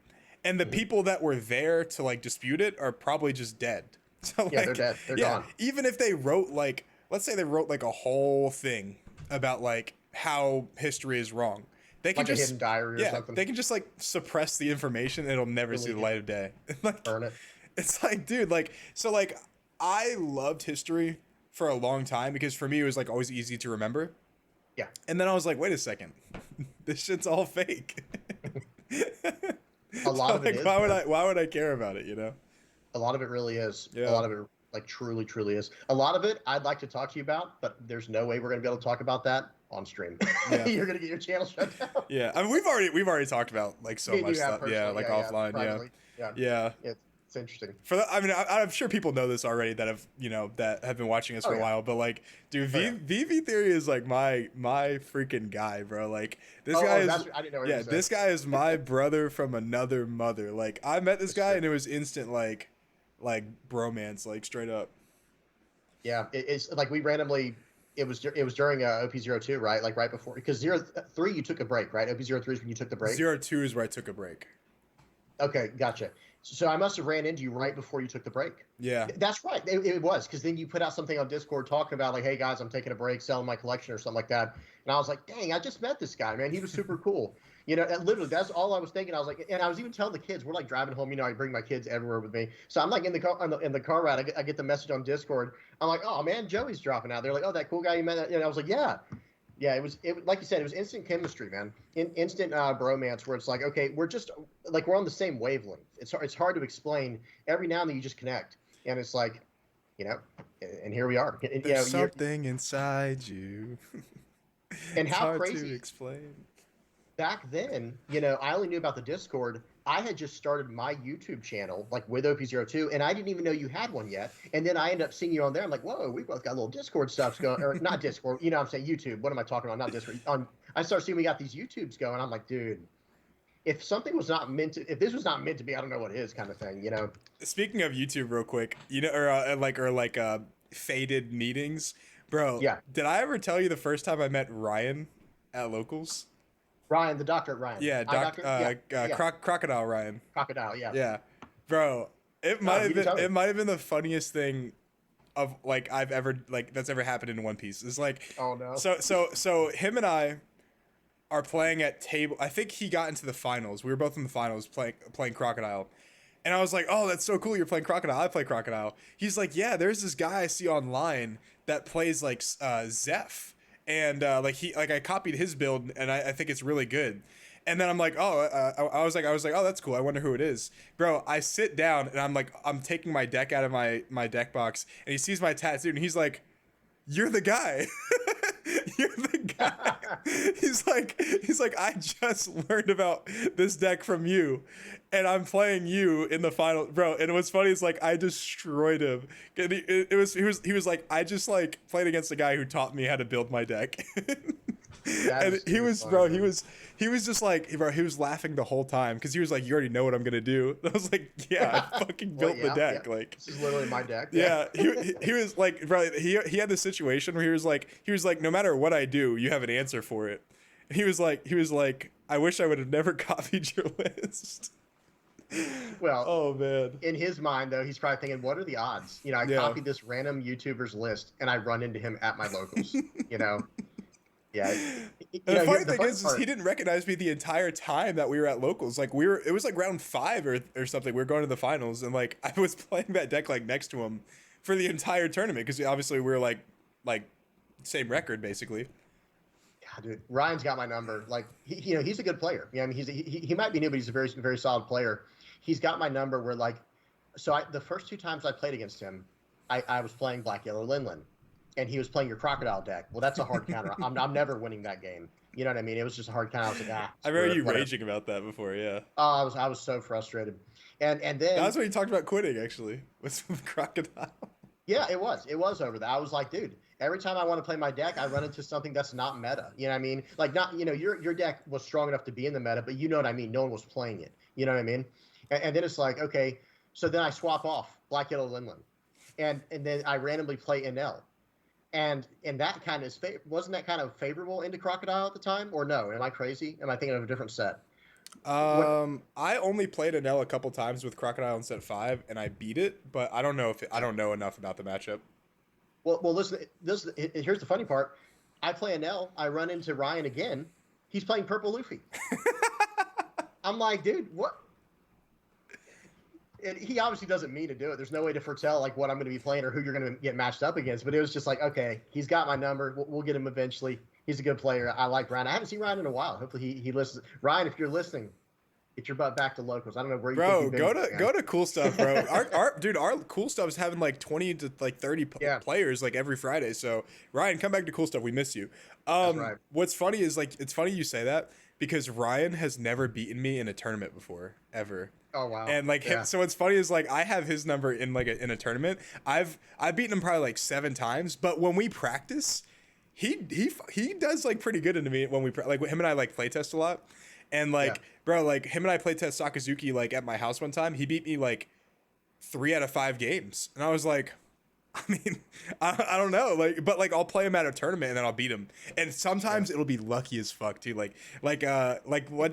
And the people that were there to like dispute it are probably just dead. So yeah, they're dead. They're gone. Even if they wrote like, let's say they wrote like a whole thing about like how history is wrong. They can like just a hidden diary or something. They can just like suppress the information and it'll never see the light of day. Like, burn it. It's like, dude, like so like I loved history for a long time because for me it was like always easy to remember. Yeah. And then I was like, wait a second, this shit's all fake. A lot of it is. Why would I care about it? You know. A lot of it really is. Yeah. A lot of it like truly is. A lot of it I'd like to talk to you about, but there's no way we're gonna be able to talk about that on stream. Yeah. You're gonna get your channel shut down. Yeah. I mean, we've already talked about like so much stuff. Yeah. Like offline. Yeah. It's interesting. For that, I mean, I'm sure people know this already that have been watching us for a while. But like, dude, VVTheory is like my freaking guy, bro. Like this guy is. I didn't know what this guy is my brother from another mother. Like I met this guy and it was instant like bromance, like straight up. Yeah, it's like we randomly it was during OP02, right? Like right before, because 03 you took a break, right? OP03 is when you took the break. 02 is where I took a break. Okay, gotcha. So I must have ran into you right before you took the break. Yeah, that's right. It was, because then you put out something on Discord talking about like, hey guys, I'm taking a break, selling my collection or something like that. And I was like, dang, I just met this guy, man. He was super cool. You know, literally, that's all I was thinking. I was like, and I was even telling the kids, we're like driving home. You know, I bring my kids everywhere with me. So I'm like in the car ride. I get the message on Discord. I'm like, oh man, Joey's dropping out. They're like, oh, that cool guy you met. And I was like, yeah. Yeah, it like you said, it was instant chemistry, man. Instant bromance, where it's like, okay, we're just like we're on the same wavelength. It's hard to explain. Every now and then you just connect, and it's like, you know, and here we are. There's something inside you. And it's how hard crazy to explain. Back then, you know, I only knew about the Discord. I had just started my YouTube channel, like with OP02, and I didn't even know you had one yet. And then I ended up seeing you on there. I'm like, whoa, we both got little Discord stuff going, or not Discord, you know what I'm saying, YouTube. What am I talking about? Not Discord. I started seeing we got these YouTubes going. I'm like, dude, if this was not meant to be, I don't know what is, kind of thing, you know? Speaking of YouTube real quick, you know, or faded meetings, bro. Yeah. Did I ever tell you the first time I met Ryan at locals? Ryan, the doctor Ryan. Yeah, Crocodile Ryan. Crocodile, yeah. Yeah, bro. It might have been the funniest thing of like that's ever happened in One Piece. It's like, oh no. So him and I are playing at table. I think he got into the finals. We were both in the finals playing Crocodile. And I was like, oh, that's so cool. You're playing Crocodile. I play Crocodile. He's like, yeah, there's this guy I see online that plays like Zeph. And I copied his build, and I think it's really good. And then I'm like, oh, I was like, oh, that's cool. I wonder who it is, bro. I sit down and I'm taking my deck out of my deck box, and he sees my tattoo, and he's like, you're the guy. You're the guy. He's like, I just learned about this deck from you, and I'm playing you in the final, bro. And what's funny is like I destroyed him. And he was like, I just like played against a guy who taught me how to build my deck. And he was funny, bro. He was just like, bro. He was laughing the whole time because he was like, you already know what I'm gonna do. And I was like, yeah, I fucking built the deck. Yeah. Like, this is literally my deck. Yeah, he was like, bro. He had this situation where he was like, no matter what I do, you have an answer for it. And he was like, I wish I would have never copied your list. Well, oh man. In his mind, though, he's probably thinking, "What are the odds?" You know, I copied this random YouTuber's list, and I run into him at my locals. You know. Yeah. The funny thing is he didn't recognize me the entire time that we were at locals. Like it was like round 5 or something. We were going to the finals, and like I was playing that deck like next to him for the entire tournament because obviously we were like same record basically. Yeah, dude. Ryan's got my number. Like he's a good player. Yeah, I mean he might be new, but he's a very very solid player. He's got my number. Where like, the first 2 times I played against him, I was playing Black Yellow Linlin. And he was playing your Crocodile deck. Well, that's a hard counter. I'm never winning that game. You know what I mean? It was just a hard counter. I was like, I remember you raging about that before, yeah. Oh, I was so frustrated. And then that's when you talked about quitting, actually, with Crocodile. Yeah, it was over that. I was like, dude, every time I want to play my deck, I run into something that's not meta. You know what I mean? Like, not, your deck was strong enough to be in the meta, but you know what I mean? No one was playing it. You know what I mean? And then it's like, okay, so then I swap off Black Yellow Linlin. And then I randomly play Enel. And that kind of wasn't that kind of favorable into Crocodile at the time, or no? Am I crazy? Am I thinking of a different set? I only played Enel a couple times with Crocodile in set 5, and I beat it, but I don't know enough about the matchup. Well, listen. Here's the funny part. I play Enel. I run into Ryan again. He's playing Purple Luffy. I'm like, dude, what? And he obviously doesn't mean to do it. There's no way to foretell like what I'm going to be playing or who you're going to get matched up against. But it was just like, okay, he's got my number. We'll get him eventually. He's a good player. I like Ryan. I haven't seen Ryan in a while. Hopefully he listens. Ryan, if you're listening, get your butt back to locals. I don't know where you think go to Cool Stuff, bro. Our Cool Stuff is having like 20 to like 30 players like every Friday. So Ryan, come back to Cool Stuff. We miss you. That's right. What's funny is like it's funny you say that because Ryan has never beaten me in a tournament before ever. Oh wow! And like, so what's funny is like I have his number in like in a tournament. I've beaten him probably like 7 times, but when we practice, he does like pretty good into me when we like him and I like play test a lot, and like bro, like him and I play test Sakazuki like at my house one time. He beat me like 3 out of 5 games, and I was like, I mean, I don't know, like, but like I'll play him at a tournament and then I'll beat him, and sometimes it'll be lucky as fuck too. Like one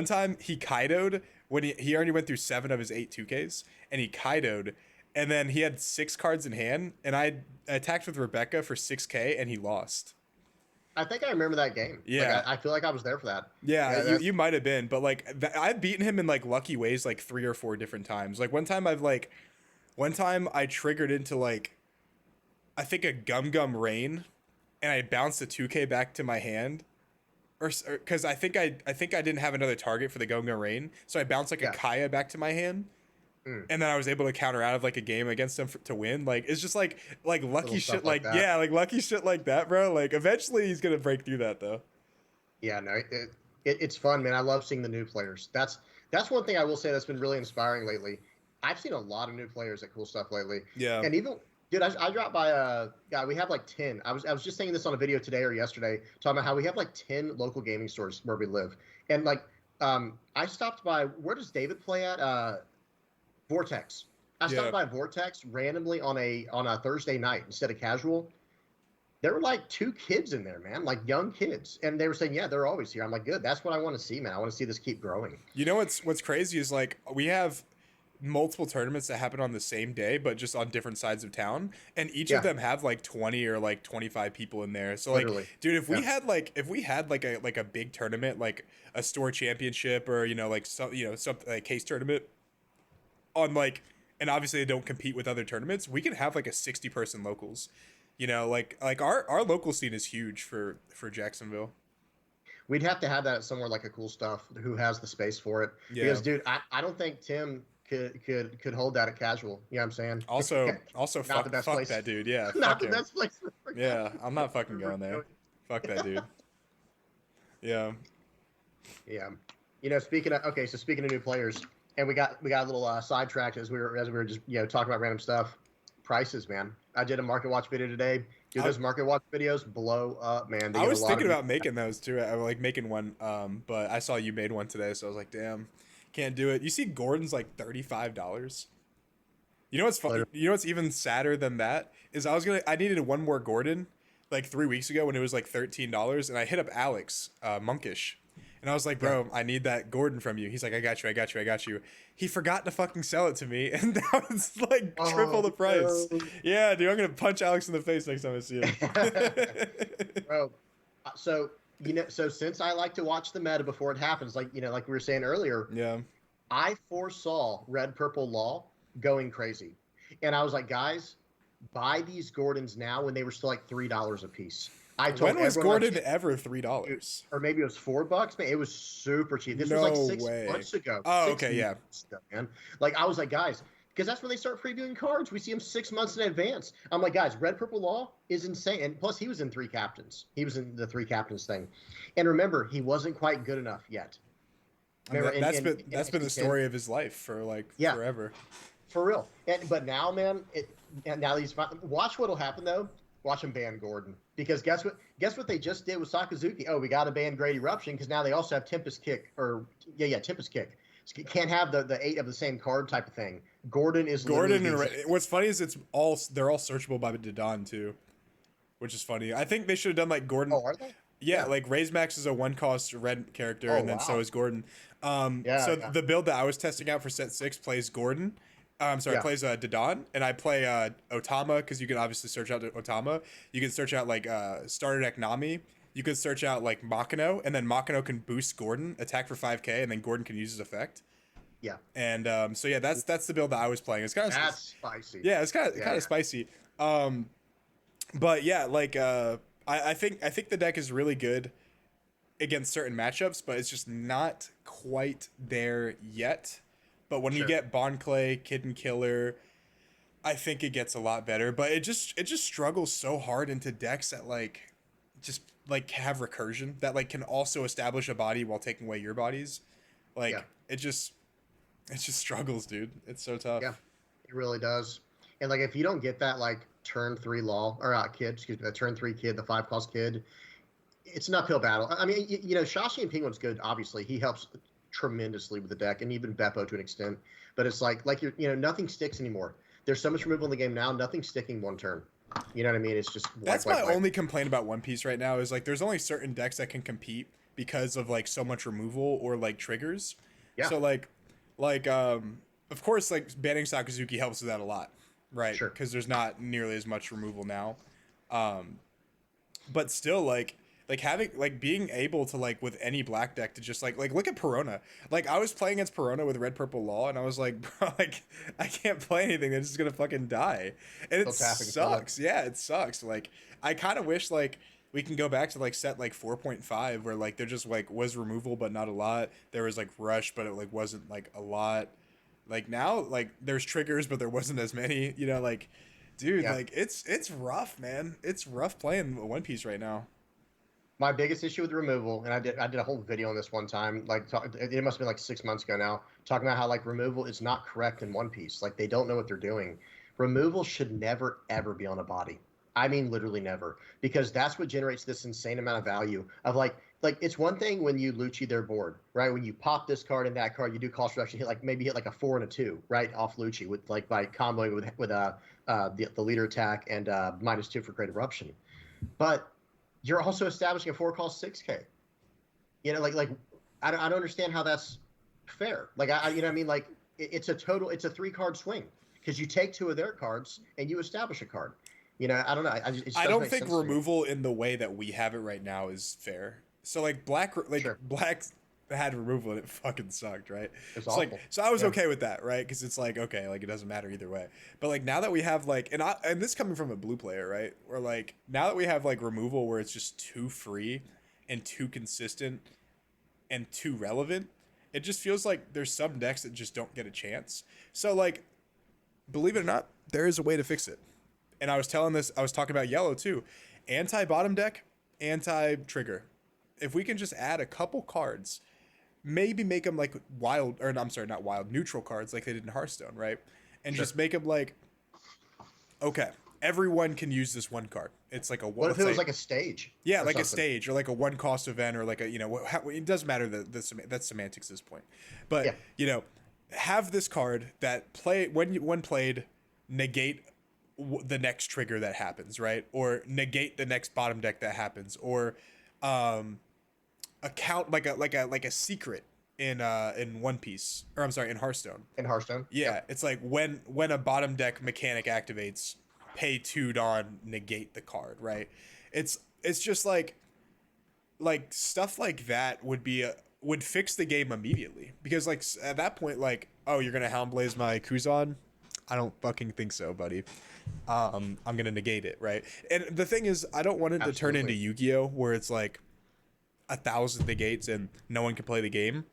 time he Kaido'd when he already went through 7 of his 8 2Ks, and he Kaido'd, and then he had 6 cards in hand, and I attacked with Rebecca for 6K and he lost. I think I remember that game. Yeah, like, I feel like I was there for that. Yeah, you might have been, but like I've beaten him in like lucky ways like 3 or 4 different times. Like one time I triggered into like, I think a Gum Gum Rain, and I bounced a 2K back to my hand, or because I think I didn't have another target for the Gum Gum Rain, so I bounced like a Kaya back to my hand, and then I was able to counter out of like a game against him to win. Like it's just like lucky shit like yeah, like lucky shit like that, bro. Like eventually he's gonna break through that though. Yeah, no, it's fun, man. I love seeing the new players. That's one thing I will say that's been really inspiring lately. I've seen a lot of new players at Cool Stuff lately. Yeah. And even, dude, I dropped by guy. We have like 10. I was just saying this on a video today or yesterday, talking about how we have like 10 local gaming stores where we live. And like, I stopped by. Where does David play at? Vortex. I stopped by Vortex randomly on a Thursday night instead of casual. There were like 2 kids in there, man, like young kids, and they were saying, "Yeah, they're always here." I'm like, "Good, that's what I want to see, man. I want to see this keep growing." You know what's crazy is like we have multiple tournaments that happen on the same day, but just on different sides of town, and each of them have like 20 or like 25 people in there. So like, dude, if we had like a big tournament, like a store championship, or some like case tournament on like, and obviously they don't compete with other tournaments, we can have like a 60-person locals. Like our local scene is huge for Jacksonville. We'd have to have that somewhere like a Cool Stuff who has the space for it. Yeah. Because, dude, I don't think Tim could hold that at casual. You know what I'm saying? Also fuck that dude. Yeah. Not the best place. Yeah, I'm not fucking going there. Fuck that dude. Yeah. Yeah. Speaking of new players, and we got a little sidetracked as we were just talking about random stuff. Prices, man. I did a Market Watch video today. Dude, those Market Watch videos blow up, man. I was thinking about making those too. I like making one, but I saw you made one today, so I was like, damn, can't do it. You see Gordon's like $35. You know what's funny? You know what's even sadder than that is I needed one more Gordon like 3 weeks ago when it was like $13, and I hit up Alex Monkish. And I was like, bro, I need that Gordon from you. He's like, I got you. He forgot to fucking sell it to me, and that was like triple the price. No. Yeah, dude, I'm gonna punch Alex in the face next time I see him. Bro, so since I like to watch the meta before it happens, like we were saying earlier, I foresaw Red Purple Law going crazy, and I was like, guys, buy these Gordons now when they were still like $3 a piece. When was Gordon ever $3? Or maybe it was $4, man. It was super cheap. This was like 6 months ago. Oh, okay, yeah. Man. Like, I was like, guys, because that's when they start previewing cards. We see them 6 months in advance. I'm like, guys, Red Purple Law is insane. And plus, he was in 3 captains. He was in the 3 captains thing. And remember, he wasn't quite good enough yet. Remember, that's been the story of his life for like forever. For real. But now, man, now he's watch what'll happen though. Watch him ban Gordon, because guess what they just did with Sakazuki? Oh, we got to ban Great Eruption because now they also have Tempest Kick Tempest Kick. So can't have the 8 of the same card type of thing. Gordon is what's funny is they're all searchable by Dodon too, which is funny. I think they should have done like Gordon. Oh, are they? Yeah, like Raise Max is a 1-cost red character, and then so is Gordon. The build that I was testing out for set 6 plays Gordon. Plays Dodon, and I play Otama, because you can obviously search out Otama. You can search out like starter deck Nami. You can search out like Makino, and then Makino can boost Gordon, attack for 5k, and then Gordon can use his effect. Yeah. And that's the build that I was playing. It's kind of spicy. Yeah, it's kind of spicy. But yeah, like I think the deck is really good against certain matchups, but it's just not quite there yet. But when you get Bond Clay, Kid Killer, I think it gets a lot better. But it just struggles so hard into decks that like just like have recursion that like can also establish a body while taking away your bodies. Like it just struggles, dude. It's so tough. Yeah, it really does. And like if you don't get that like turn 3 law or turn 3 kid, the 5-cost kid, it's an uphill battle. I mean, Shashi and Penguin's good. Obviously, he helps tremendously with the deck, and even Beppo to an extent. But it's like nothing sticks anymore. There's so much removal in the game now. Nothing's sticking one turn. You know what I mean? It's just that's my only complaint about One Piece right now is like there's only certain decks that can compete because of like so much removal or like triggers. Yeah. So of course like banning Sakazuki helps with that a lot, right? Sure. Because there's not nearly as much removal now. But still like having like being able to like with any black deck to just like look at Perona. Like I was playing against Perona with red purple law and I was like, bro, like I can't play anything. They're just gonna fucking die. And it sucks. Yeah, it sucks. Like I kind of wish like we can go back to like set like 4.5 where like there just like was removal but not a lot. There was like rush but it like wasn't like a lot. Like now like there's triggers but there wasn't as many, you know, like dude, like it's rough, man. It's rough playing One Piece right now. My biggest issue with removal, and I did a whole video on this one time, like it must have been like 6 months ago now, talking about how like removal is not correct in One Piece. Like they don't know what they're doing. Removal should never ever be on a body. I mean literally never, because that's what generates this insane amount of value of like it's one thing when you Lucci their board, right? When you pop this card and that card, you do cost reduction, hit like a 4 and a 2, right, off Lucci with like by comboing with the leader attack and -2 for Great Eruption. But you're also establishing a 4 cost 6K. You know, I don't understand how that's fair. Like you know what I mean? Like it's a 3-card swing because you take 2 of their cards and you establish a card. You know, I don't know. I don't think removal in the way that we have it right now is fair. So like black had removal and it fucking sucked, right? It's like so I was okay with that, right? Because it's like okay, like it doesn't matter either way. But like now that we have like and this coming from a blue player, right? Where like now that we have like removal where it's just too free and too consistent and too relevant, it just feels like there's some decks that just don't get a chance. So like believe it or not, there is a way to fix it. And I was talking about yellow too. Anti-bottom deck, anti-trigger. If we can just add a couple cards, maybe make them like neutral cards like they did in Hearthstone, right? And just make them like, okay, everyone can use this one card. It's like what if it was like a stage? Yeah, like something. A stage or like a 1 cost event or like a, you know, it doesn't matter that's semantics at this point. But, you know, have this card that when played, negate the next trigger that happens, right? Or negate the next bottom deck that happens, or account like a secret in One Piece, or I'm sorry, in Hearthstone. Yeah, it's like when a bottom deck mechanic activates, pay 2 to negate the card, right? It's just like stuff like that would fix the game immediately, because like at that point, like, oh, you're gonna Houndblaze my Kuzan? I don't fucking think so, buddy. I'm gonna negate it, right? And the thing is, I don't want it to turn into Yu-Gi-Oh, where it's like 1,000 negates and no one can play the game.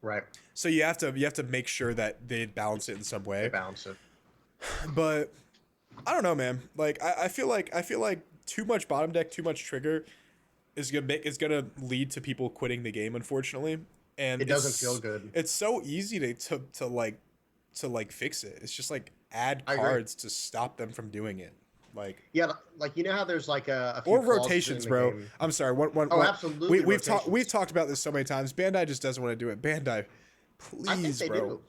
Right. So you have to make sure that they balance it in some way. They balance it. But I don't know, man. Like I feel like too much bottom deck, too much trigger is gonna lead to people quitting the game, unfortunately. And it doesn't feel good. It's so easy to fix it. It's just like add cards to stop them from doing it. Like you know how there's like a few or rotations, bro. Game. I'm sorry. Absolutely. We've talked about this so many times. Bandai just doesn't want to do it. Bandai, please, I think they bro.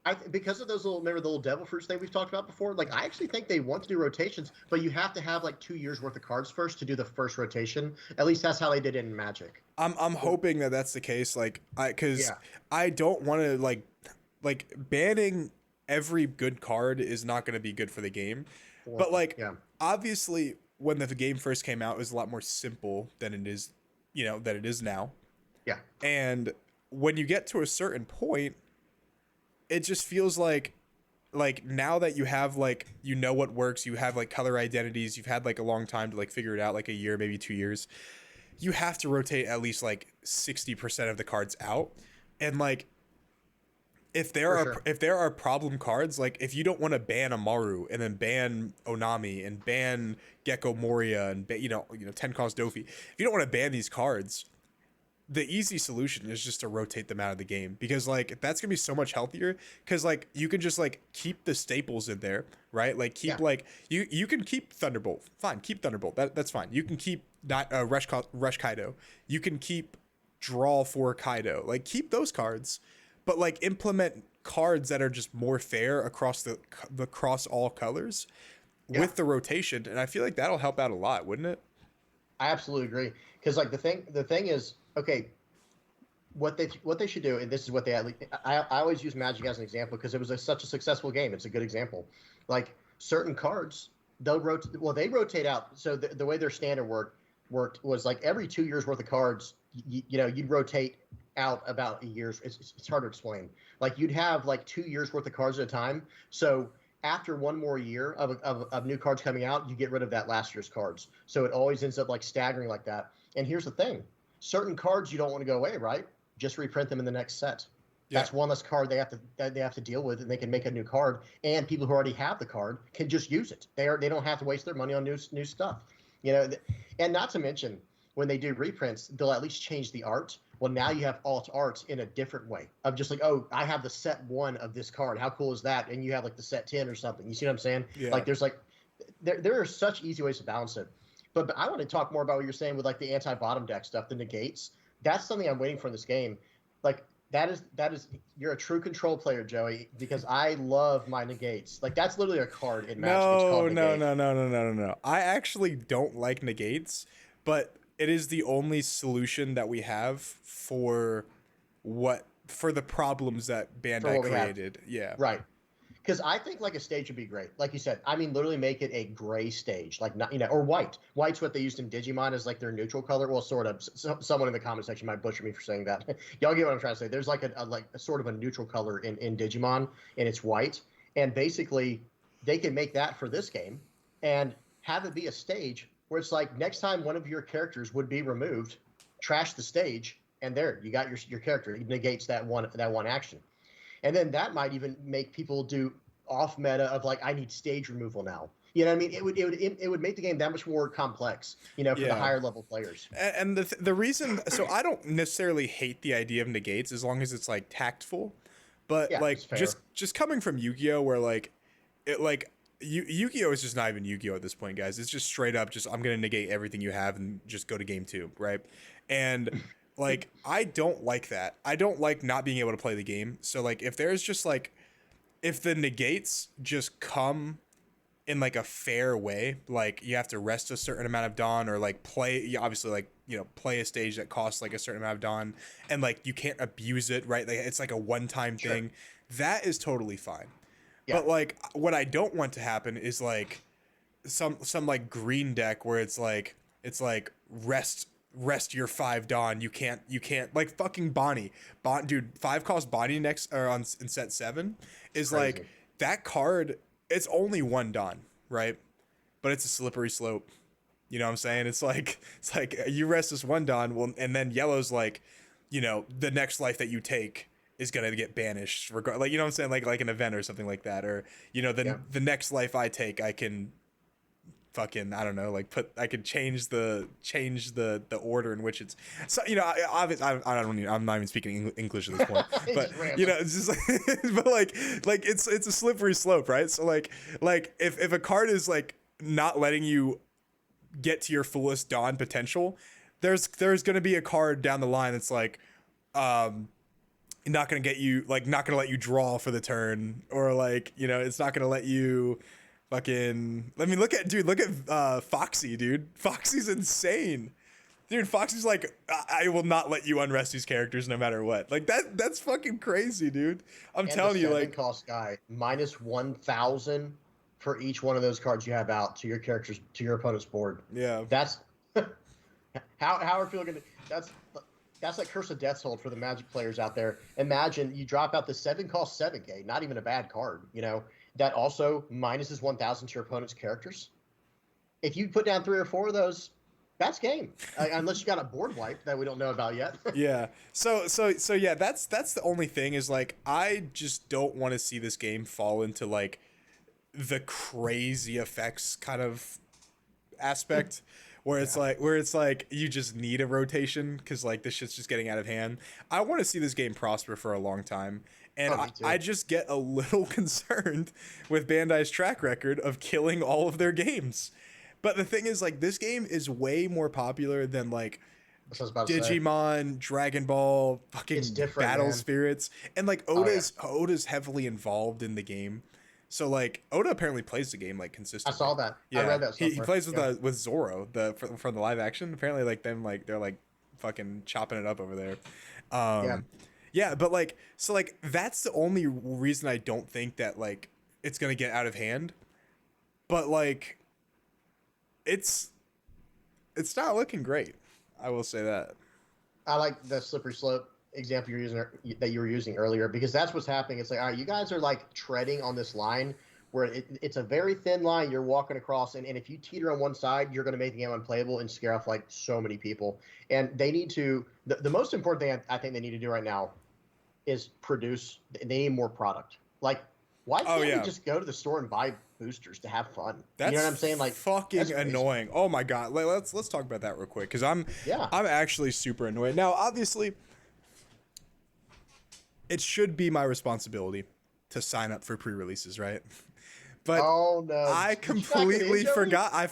Do. Because of those remember the little devil fruits thing we've talked about before. Like I actually think they want to do rotations, but you have to have like 2 years worth of cards first to do the first rotation. At least that's how they did it in Magic. I'm hoping that that's the case. Like I don't want to like banning every good card is not going to be good for the game. But like obviously when the game first came out, it was a lot more simple than it is, than it is now. Yeah. And when you get to a certain point, it just feels like now that you have like, what works, you have like color identities, you've had like a long time to like figure it out, like a year, maybe 2 years, you have to rotate at least like 60% of the cards out. And like, if there are problem cards, like if you don't want to ban Amaru and then ban Onami and ban Gecko Moria and 10 cost Dofi, if you don't want to ban these cards, the easy solution is just to rotate them out of the game, because like that's gonna be so much healthier, because like you can just like keep the staples in there, right? Like keep like you can keep Thunderbolt, fine, keep Thunderbolt, that's fine. You can keep Rush Kaido, you can keep Draw for Kaido, like keep those cards. But like implement cards that are just more fair across across all colors with the rotation, and I feel like that'll help out a lot, wouldn't it? I absolutely agree. Because like the thing is, okay, what they should do, and this is what they I always use Magic as an example because it was such a successful game. It's a good example. Like certain cards, they rotate out. So the way their standard worked was like every 2 years worth of cards, you'd rotate out about a year's. It's hard to explain. Like you'd have like 2 years worth of cards at a time. So after one more year of new cards coming out, you get rid of that last year's cards. So it always ends up like staggering like that. And here's the thing: certain cards you don't want to go away, right? Just reprint them in the next set. Yeah. That's one less card they have to deal with, and they can make a new card. And people who already have the card can just use it. They don't have to waste their money on new stuff, And not to mention, when they do reprints, they'll at least change the art. Well, now you have alt art in a different way of just like, oh, I have the set 1 of this card. How cool is that? And you have like the set 10 or something. You see what I'm saying? Yeah. Like there's like there are such easy ways to balance it. But I want to talk more about what you're saying with like the anti-bottom deck stuff, the negates. That's something I'm waiting for in this game. Like that is you're a true control player, Joey, because I love my negates. Like that's literally a card in Magic. No. I actually don't like negates, but it is the only solution that we have for the problems that Bandai created. Yeah. Right. Because I think like a stage would be great. Like you said, I mean, literally make it a gray stage, like not, or white. White's what they used in Digimon as like their neutral color. Well, sort of. Someone in the comment section might butcher me for saying that. Y'all get what I'm trying to say. There's like a sort of a neutral color in Digimon, and it's white. And basically, they can make that for this game and have it be a stage where it's like next time one of your characters would be removed, trash the stage, and there you got your character. It negates that one action. And then that might even make people do off meta of like, I need stage removal now. You know what I mean? It would make the game that much more complex, for the higher level players. And the reason, so I don't necessarily hate the idea of negates as long as it's like tactful, but like just coming from Yu-Gi-Oh, where like it like Yu-Gi-Oh is just not even Yu-Gi-Oh at this point, guys. It's just straight up just I'm gonna negate everything you have and just go to game 2, right? And like, I don't like that. I don't like not being able to play the game. So, like, if there's just, like, if the negates just come in, like, a fair way, like, you have to rest a certain amount of Dawn or, like, obviously, like, play a stage that costs, like, a certain amount of Dawn and, like, you can't abuse it, right? Like, it's, like, a one-time thing. That is totally fine. Yeah. But, like, what I don't want to happen is, like, some like, green deck where it's, like, rest your 5 Dawn. You can't like fucking Bonnie. Dude, 5 cost Bonnie next or in set 7 is crazy. Like that card. It's only 1 Dawn, right? But it's a slippery slope. You know what I'm saying? It's like you rest this 1 Dawn, well, and then yellow's like, the next life that you take is gonna get banished. Like you know what I'm saying? Like an event or something like that, or the next life I take, I can. Fucking I don't know, like I could change the order in which it's so I'm not even speaking English at this point, but it's just but like it's a slippery slope, right? So like if a card is like not letting you get to your fullest Dawn potential, there's gonna be a card down the line that's like not gonna get you, like not gonna let you draw for the turn, or like it's not gonna let you fucking, look at Foxy, dude. Foxy's insane. Dude, Foxy's like, I will not let you unrest these characters no matter what. Like that's fucking crazy, dude. I'm telling you, like cost guy minus 1,000 for each one of those cards you have out to your characters to your opponent's board. Yeah. That's how are people gonna that's like Curse of Death's Hold for the Magic players out there. Imagine you drop out the 7 cost 7K, not even a bad card, that also minuses 1,000 to your opponent's characters. If you put down 3 or 4 of those, that's game. Unless you got a board wipe that we don't know about yet. Yeah. So yeah, that's the only thing is like I just don't want to see this game fall into like the crazy effects kind of aspect where it's like you just need a rotation because like this shit's just getting out of hand. I want to see this game prosper for a long time. And I just get a little concerned with Bandai's track record of killing all of their games. But the thing is, like, this game is way more popular than, like, That's what I was about to say. Digimon, Dragon Ball, It's fucking different, Battle man. Spirits, and like Oda's heavily involved in the game. So like Oda apparently plays the game like I consistently. saw that. I Yeah, read that he somewhere. plays Yeah. with Zoro from the live action. Apparently like them like they're like fucking chopping it up over there. Yeah. Yeah, but like so like that's the only reason I don't think that like it's gonna get out of hand. But like it's not looking great. I will say that. I like the slippery slope example that you were using earlier, because that's what's happening. It's like, all right, you guys are like treading on this line where it's a very thin line you're walking across, and if you teeter on one side, you're going to make the game unplayable and scare off like so many people. And they need to the most important thing I think they need to do right now is produce. They need more product. Like, why can't we just go to the store and buy boosters to have fun? That's you know what I'm saying? Like, fucking annoying. Oh my god. Let's talk about that real quick because I'm actually super annoyed. Now, obviously, it should be my responsibility to sign up for pre-releases, right? But oh no, I completely forgot. I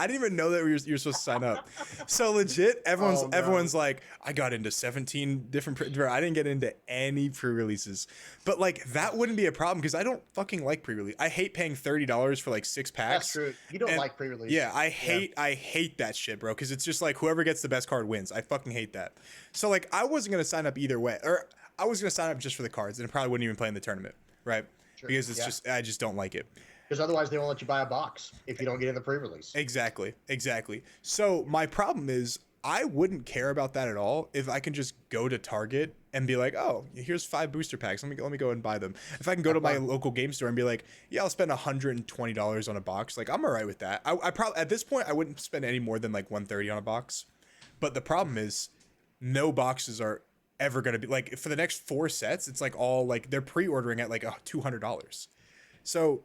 didn't even know that you're supposed to sign up. So legit, everyone's like, I got into 17 different. I didn't get into any pre-releases, but like that wouldn't be a problem because I don't fucking like pre-release. I hate paying $30 for like 6 packs. That's true. You don't like pre-release. Yeah, I hate that shit, bro. Because it's just like whoever gets the best card wins. I fucking hate that. So like I wasn't gonna sign up either way, or I was gonna sign up just for the cards, and it probably wouldn't even play in the tournament, right? Sure. Because it's I just don't like it. Because otherwise they won't let you buy a box if you don't get in the pre-release. Exactly. So my problem is I wouldn't care about that at all if I can just go to Target and be like, oh, here's 5 booster packs. Let me go and buy them. If I can go to my local game store and be like, yeah, I'll spend $120 on a box. Like I'm all right with that. I probably at this point I wouldn't spend any more than like $130 on a box. But the problem is no boxes are ever going to be like for the next 4 sets. It's like all like they're pre-ordering at like $200. So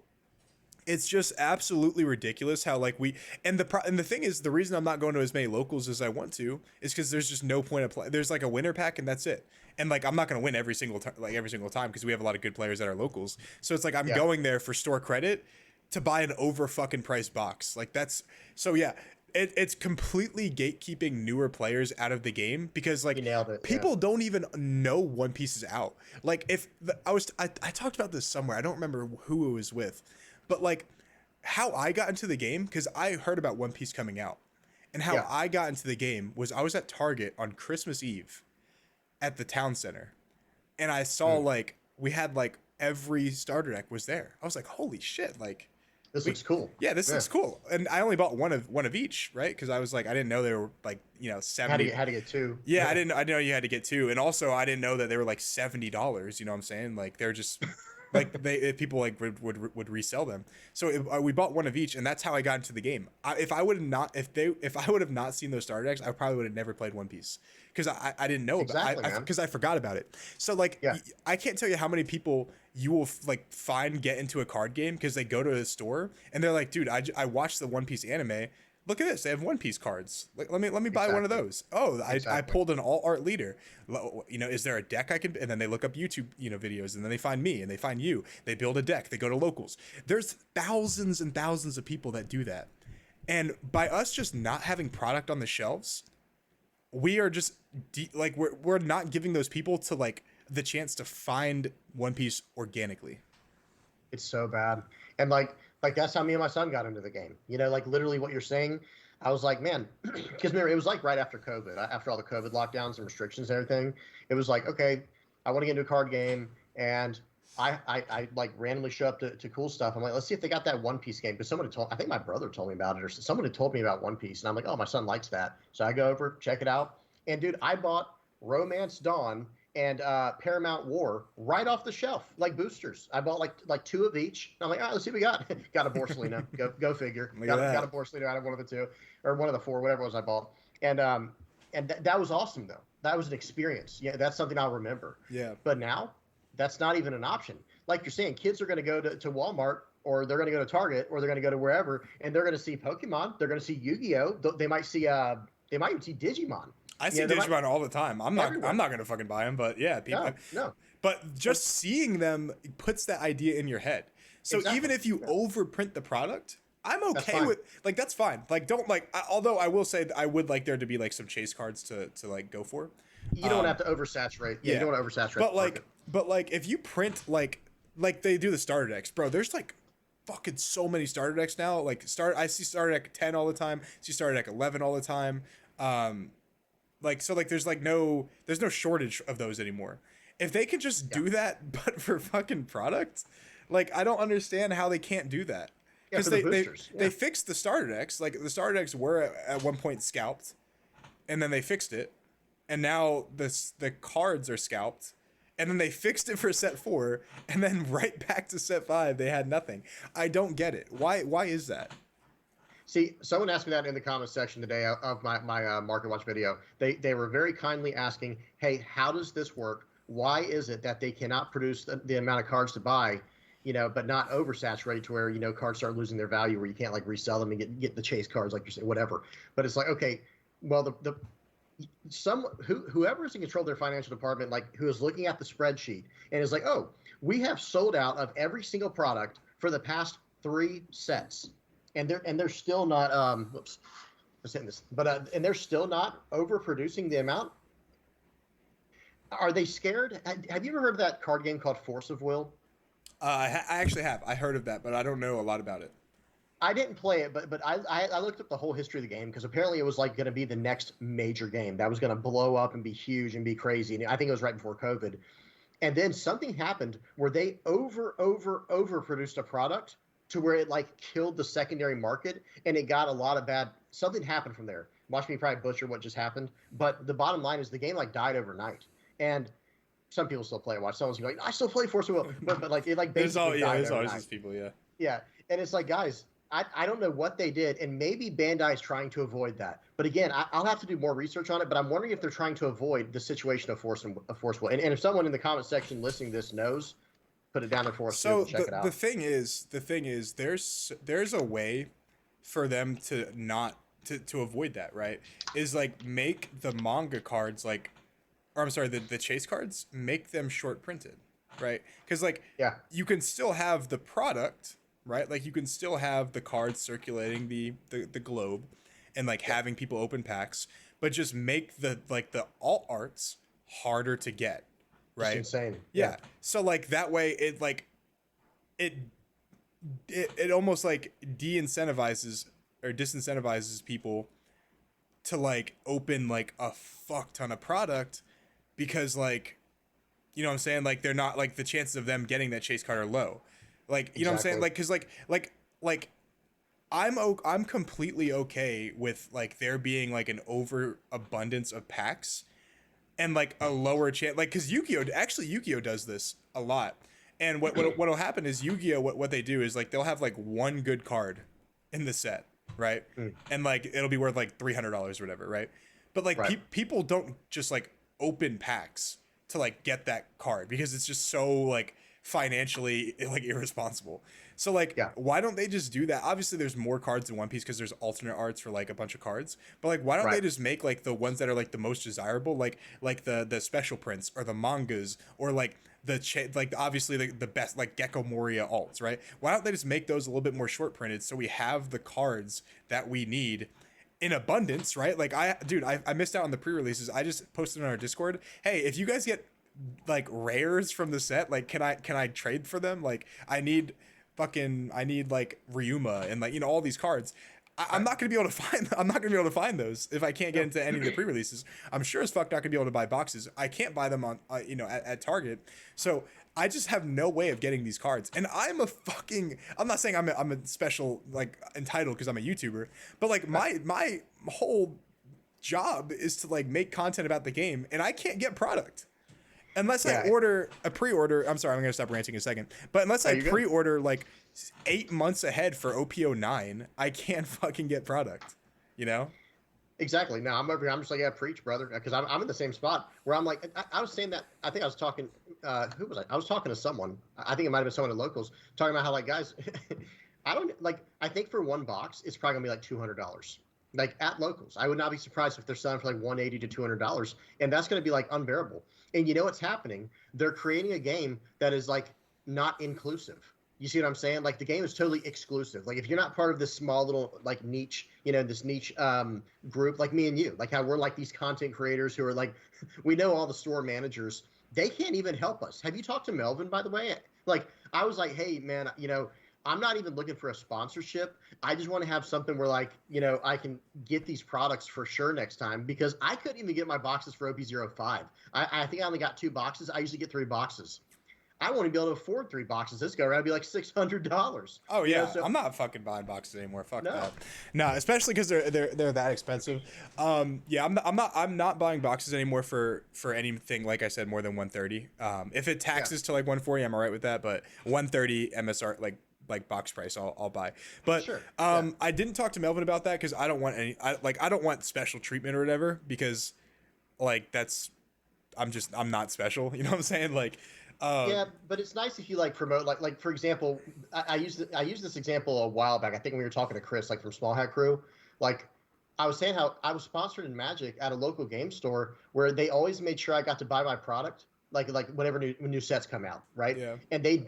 it's just absolutely ridiculous how like and the thing is the reason I'm not going to as many locals as I want to is because there's just no point of play. There's like a winner pack and that's it. And like I'm not going to win every single time because we have a lot of good players at our locals. So it's like I'm going there for store credit to buy an over fucking priced box. Like that's so yeah. It's completely gatekeeping newer players out of the game because like people don't even know One Piece is out. Like if I talked about this somewhere. I don't remember who it was with. But like how I got into the game, because I heard about One Piece coming out, and how I got into the game was I was at Target on Christmas Eve at the town center, and I saw like we had like every starter deck was there. I was like, holy shit, like this looks cool. Yeah, this looks cool. And I only bought one of each, right? Because I was like, I didn't know they were like 70. Had to get 2. Yeah, I didn't know you had to get 2, and also I didn't know that they were like $70. You know what I'm saying? Like they're just. Like people like would resell them. So we bought one of each, and that's how I got into the game. If I would have not seen those starter decks, I probably would have never played One Piece because I didn't know about it because I forgot about it. So like I can't tell you how many people you will like find get into a card game because they go to a store and they're like, dude, I watched the One Piece anime. Look at this. They have One Piece cards. Like, let me buy one of those. Oh, I pulled an all art leader. Is there a deck I can? And then they look up YouTube, videos, and then they find me and they find you. They build a deck. They go to locals. There's thousands and thousands of people that do that. And by us just not having product on the shelves, we are just we're not giving those people to like the chance to find One Piece organically. It's so bad. And like that's how me and my son got into the game. Like literally what you're saying. I was like, man, because remember, it was like right after COVID, after all the COVID lockdowns and restrictions and everything. It was like, okay, I want to get into a card game, and I like randomly show up to cool stuff. I'm like, let's see if they got that One Piece game, because I think my brother told me about it, or someone had told me about One Piece, and I'm like, oh, my son likes that, so I go over, check it out, and dude, I bought Romance Dawn and Paramount War right off the shelf, like boosters. I bought like 2 of each. I'm like, all right, let's see what we got. Got a Borsalino. Go figure. Got a Borsalino out of one of the 2, or one of the 4, whatever it was I bought. And that was awesome though. That was an experience. Yeah, that's something I'll remember. Yeah. But now, that's not even an option. Like you're saying, kids are going to go to Walmart, or they're going to go to Target, or they're going to go to wherever, and they're going to see Pokemon. They're going to see Yu-Gi-Oh. They might see even see Digimon. I see Digimon all the time. I'm not gonna fucking buy them, but yeah, people. No. But just seeing them puts that idea in your head. So even if you overprint the product, I'm okay with like that's fine. Like don't like although I will say that I would like there to be like some chase cards to like go for. You don't want to have to oversaturate. Yeah, you don't want to oversaturate but the market. like if you print like they do the starter decks, bro, there's like fucking so many starter decks now. Like I see starter deck 10 all the time, see starter deck 11 all the time. Like so like there's no shortage of those anymore. If they could just do that but for fucking product, like I don't understand how they can't do that. Because they fixed the starter decks. Like the starter decks were at one point scalped, and then they fixed it, and now the cards are scalped, and then they fixed it for set 4, and then right back to set 5 they had nothing. I don't get it. Why is that? See, someone asked me that in the comments section today of my Market Watch video. They were very kindly asking, hey, how does this work? Why is it that they cannot produce the amount of cards to buy, but not oversaturate to where, cards start losing their value where you can't like resell them and get the chase cards, like you're saying, whatever. But it's like, okay, well, whoever is in control of their financial department, like who is looking at the spreadsheet and is like, oh, we have sold out of every single product for the past 3 sets. And they're still not, whoops, I'm saying this, but, and they're still not overproducing the amount. Are they scared? Have you ever heard of that card game called Force of Will? I actually have. I heard of that, but I don't know a lot about it. I didn't play it, but I looked up the whole history of the game because apparently it was like going to be the next major game that was going to blow up and be huge and be crazy. And I think it was right before COVID. And then something happened where they overproduced a product to where it like killed the secondary market, and it got a lot of bad. Something happened from there. Watch me probably butcher what just happened, but the bottom line is the game like died overnight. And some people still play it. Watch someone's like, I still play Force of Will, but like it like basically there's always these people, yeah. And it's like, guys, I don't know what they did, and maybe Bandai is trying to avoid that. But again, I'll have to do more research on it. But I'm wondering if they're trying to avoid the situation of Force Will. And if someone in the comment section listening to this knows, put it down there for us. So check it out. The thing is, there's a way for them to not to avoid that, right? Is like make the manga cards like. Or I'm sorry, the chase cards, make them short printed, right? Because like, you can still have the product, right? Like you can still have the cards circulating the globe, and like having people open packs, but just make the alt arts harder to get, right? That's insane. Yeah. So like that way, it almost like de-incentivizes or disincentivizes people to like open like a fuck ton of product. Because like, you know what I'm saying? Like they're not like the chances of them getting that chase card are low. Like, you know what I'm saying? Like, cause like I'm completely okay with like there being like an overabundance of packs and like a lower chance, like, cause Yu-Gi-Oh does this a lot. And what'll happen is Yu-Gi-Oh, what they do is like, they'll have like one good card in the set. Right. And like, it'll be worth like $300 or whatever. Right. But like people don't just like open packs to like get that card because it's just so like financially like irresponsible. So like why don't they just do that? Obviously there's more cards in One Piece because there's alternate arts for like a bunch of cards, but like why don't they just make like the ones that are like the most desirable, like the special prints or the mangas or like like obviously the best like Gecko Moria alts, right? Why don't they just make those a little bit more short printed so we have the cards that we need in abundance, right? Like I missed out on the pre-releases. I just posted on our Discord, hey, if you guys get like rares from the set, like can I trade for them? Like I need like Ryuma and like, all these cards. I'm not gonna be able to find those if I can't get into any of the pre-releases. I'm sure as fuck not gonna be able to buy boxes. I can't buy them on at Target. So I just have no way of getting these cards. And I'm not saying I'm a special like entitled because I'm a YouTuber, but like my whole job is to like make content about the game, and I can't get product unless I order a pre-order. I'm sorry, I'm gonna stop ranting in a second. But unless I pre-order like 8 months ahead for OPO9, I can't fucking get product. Exactly. No, I'm over here. I'm just like, preach, brother, because I'm in the same spot where I'm like, I was saying that. I think I was talking. Who was I? I was talking to someone. I think it might have been someone at Locals talking about how like, guys, I don't like. I think for one box, it's probably gonna be like $200. Like at Locals, I would not be surprised if they're selling for like $180 to $200, and that's gonna be like unbearable. And you know what's happening? They're creating a game that is like not inclusive. You see what I'm saying? Like the game is totally exclusive. Like if you're not part of this small little like niche, this niche group, like me and you, like how we're like these content creators who are like, we know all the store managers. They can't even help us. Have you talked to Melvin, by the way? Like I was like, hey man, I'm not even looking for a sponsorship. I just want to have something where like, I can get these products for sure next time, because I couldn't even get my boxes for OP05. I think I only got 2 boxes. I usually get 3 boxes. I won't even be able to afford 3 boxes. This go around, it'd be like $600. Oh yeah, so, I'm not fucking buying boxes anymore. Fuck no. that. No, especially because they're that expensive. Yeah, I'm not buying boxes anymore for anything, like I said, more than 130. If it taxes to like 140, I'm alright with that. But 130 MSR like box price, I'll buy. But sure. I didn't talk to Melvin about that because I don't want I don't want special treatment or whatever, because like I'm not special. You know what I'm saying? Like. Yeah, but it's nice if you like promote, like for example, I used this example a while back. I think we were talking to Chris, like from Small Hat Crew. Like I was saying how I was sponsored in Magic at a local game store where they always made sure I got to buy my product, like whenever new sets come out, right? Yeah. And they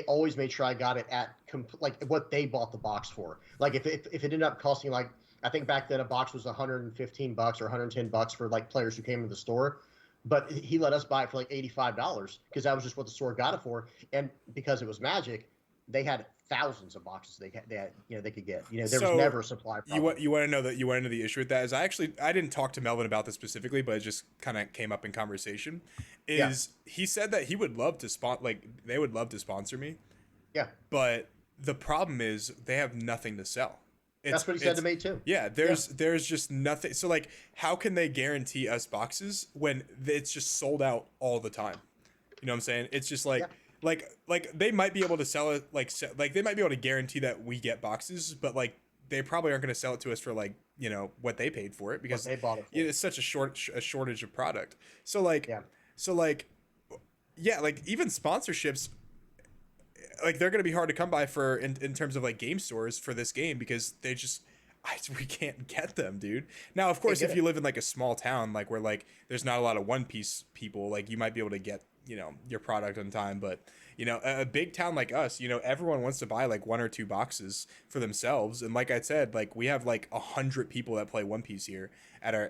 always made sure I got it at like what they bought the box for. Like if it ended up costing, like I think back then a box was $115 or $110 for like players who came to the store. But he let us buy it for like $85 because that was just what the store got it for. And because it was Magic, they had thousands of boxes they could get. There was never a supply problem. You want to know the issue with that is I didn't talk to Melvin about this specifically, but it just kind of came up in conversation. He said that he would love to they would love to sponsor me. Yeah. But the problem is they have nothing to sell. That's what he said to me too. Yeah, there's just nothing. So like, how can they guarantee us boxes when it's just sold out all the time? You know what I'm saying? It's just like, like they might be able to sell it, like they might be able to guarantee that we get boxes, but like they probably aren't going to sell it to us for like what they paid for it, because they bought it for. It's such a shortage of product. So like, like even sponsorships, like they're gonna be hard to come by for in terms of like game stores for this game, because we can't get them, dude. Now, of course, if you live in like a small town, like where like there's not a lot of One Piece people, like you might be able to get your product on time. But a big town like us, everyone wants to buy like 1 or 2 boxes for themselves. And like I said, like we have like 100 people that play One Piece here at our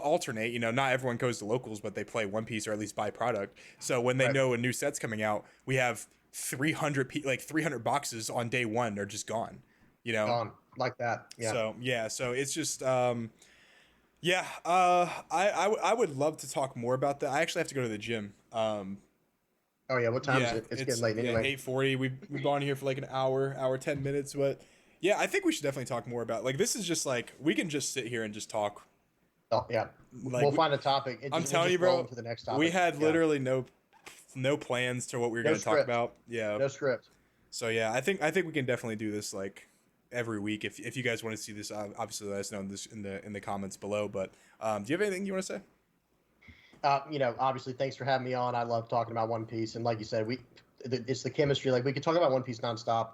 alternate. Not everyone goes to locals, but they play One Piece or at least buy product. So when they know a new set's coming out, we have 300 boxes on day 1 are just gone. Gone like that. Yeah. So it's just I would love to talk more about that. I actually have to go to the gym. Oh yeah, what time is it? It's getting late anyway. 8:40. We've gone here for like an hour 10 minutes, but yeah, I think we should definitely talk more about, like, this is just like we can just sit here and just talk. Oh yeah, like, we'll find a topic. I'm telling you, bro. To the next topic. We had literally no plans to what we were going to talk about. Yeah, no script. So yeah, I think we can definitely do this like every week. If you guys want to see this, obviously let us know in the comments below. But do you have anything you want to say? Obviously, thanks for having me on. I love talking about One Piece, and like you said, it's the chemistry. Like we could talk about One Piece nonstop.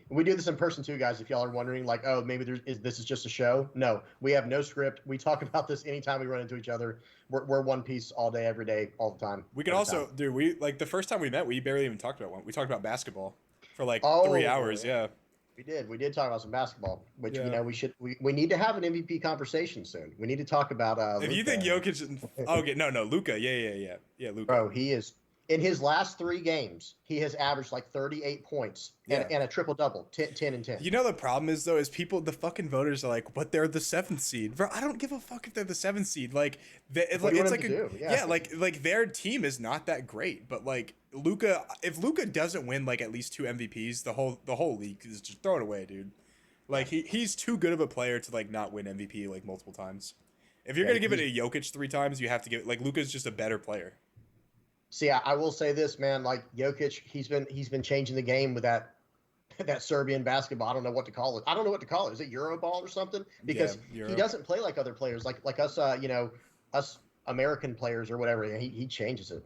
We do this in person too, guys. If y'all are wondering, like, oh, maybe this is just a show. No, we have no script. We talk about this anytime we run into each other. We're One Piece all day, every day, all the time. We can also, dude. We like the first time we met, we barely even talked about one. We talked about basketball for like 3 hours. Yeah. We did talk about some basketball, which we need to have an MVP conversation soon. We need to talk about if you think Jokic, no, Luka, yeah, Luka. Bro, he is, in his last 3 games, he has averaged like 38 points and a triple double, 10 and 10. The problem is though, is the fucking voters are like, but they're the 7th seed. Bro, I don't give a fuck if they're the 7th seed. Like, it's like like their team is not that great, but like if Luka doesn't win like at least 2 MVPs, the whole league is just throw it away, dude. Like he's too good of a player to like not win MVP like multiple times. If you're gonna give it to Jokic 3 times, you have to give it, like, Luka's just a better player. See, I will say this, man. Like Jokic, he's been changing the game with that Serbian basketball. I don't know what to call it. Is it Euroball or something? Because he doesn't play like other players, like us, us American players or whatever. He changes it.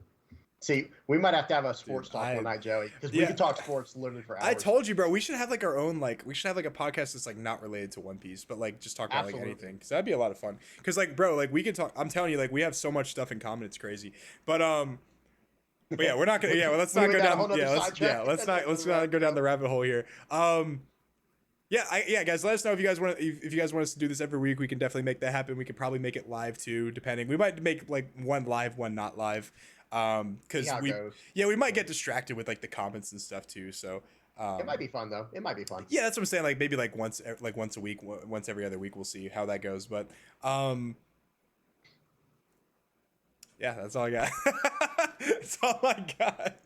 See, we might have to have a sports talk one night, Joey, because we could talk sports literally for hours. I told you, bro. We should have like our own, like, we should have like a podcast that's like not related to One Piece, but like just talk about like anything, because that'd be a lot of fun. Because like, bro, like we could talk. I'm telling you, like we have so much stuff in common. It's crazy. But But yeah, we're not gonna. Yeah, well, let's not go down. Let's not go down the rabbit hole here. Yeah, guys, let us know if you guys want us to do this every week. We can definitely make that happen. We could probably make it live too, depending. We might make like one live, one not live, because we might get distracted with like the comments and stuff too. So it might be fun though. It might be fun. Yeah, that's what I'm saying. Like maybe like once a week, once every other week. We'll see how that goes. But yeah, that's all I got. That's all I got.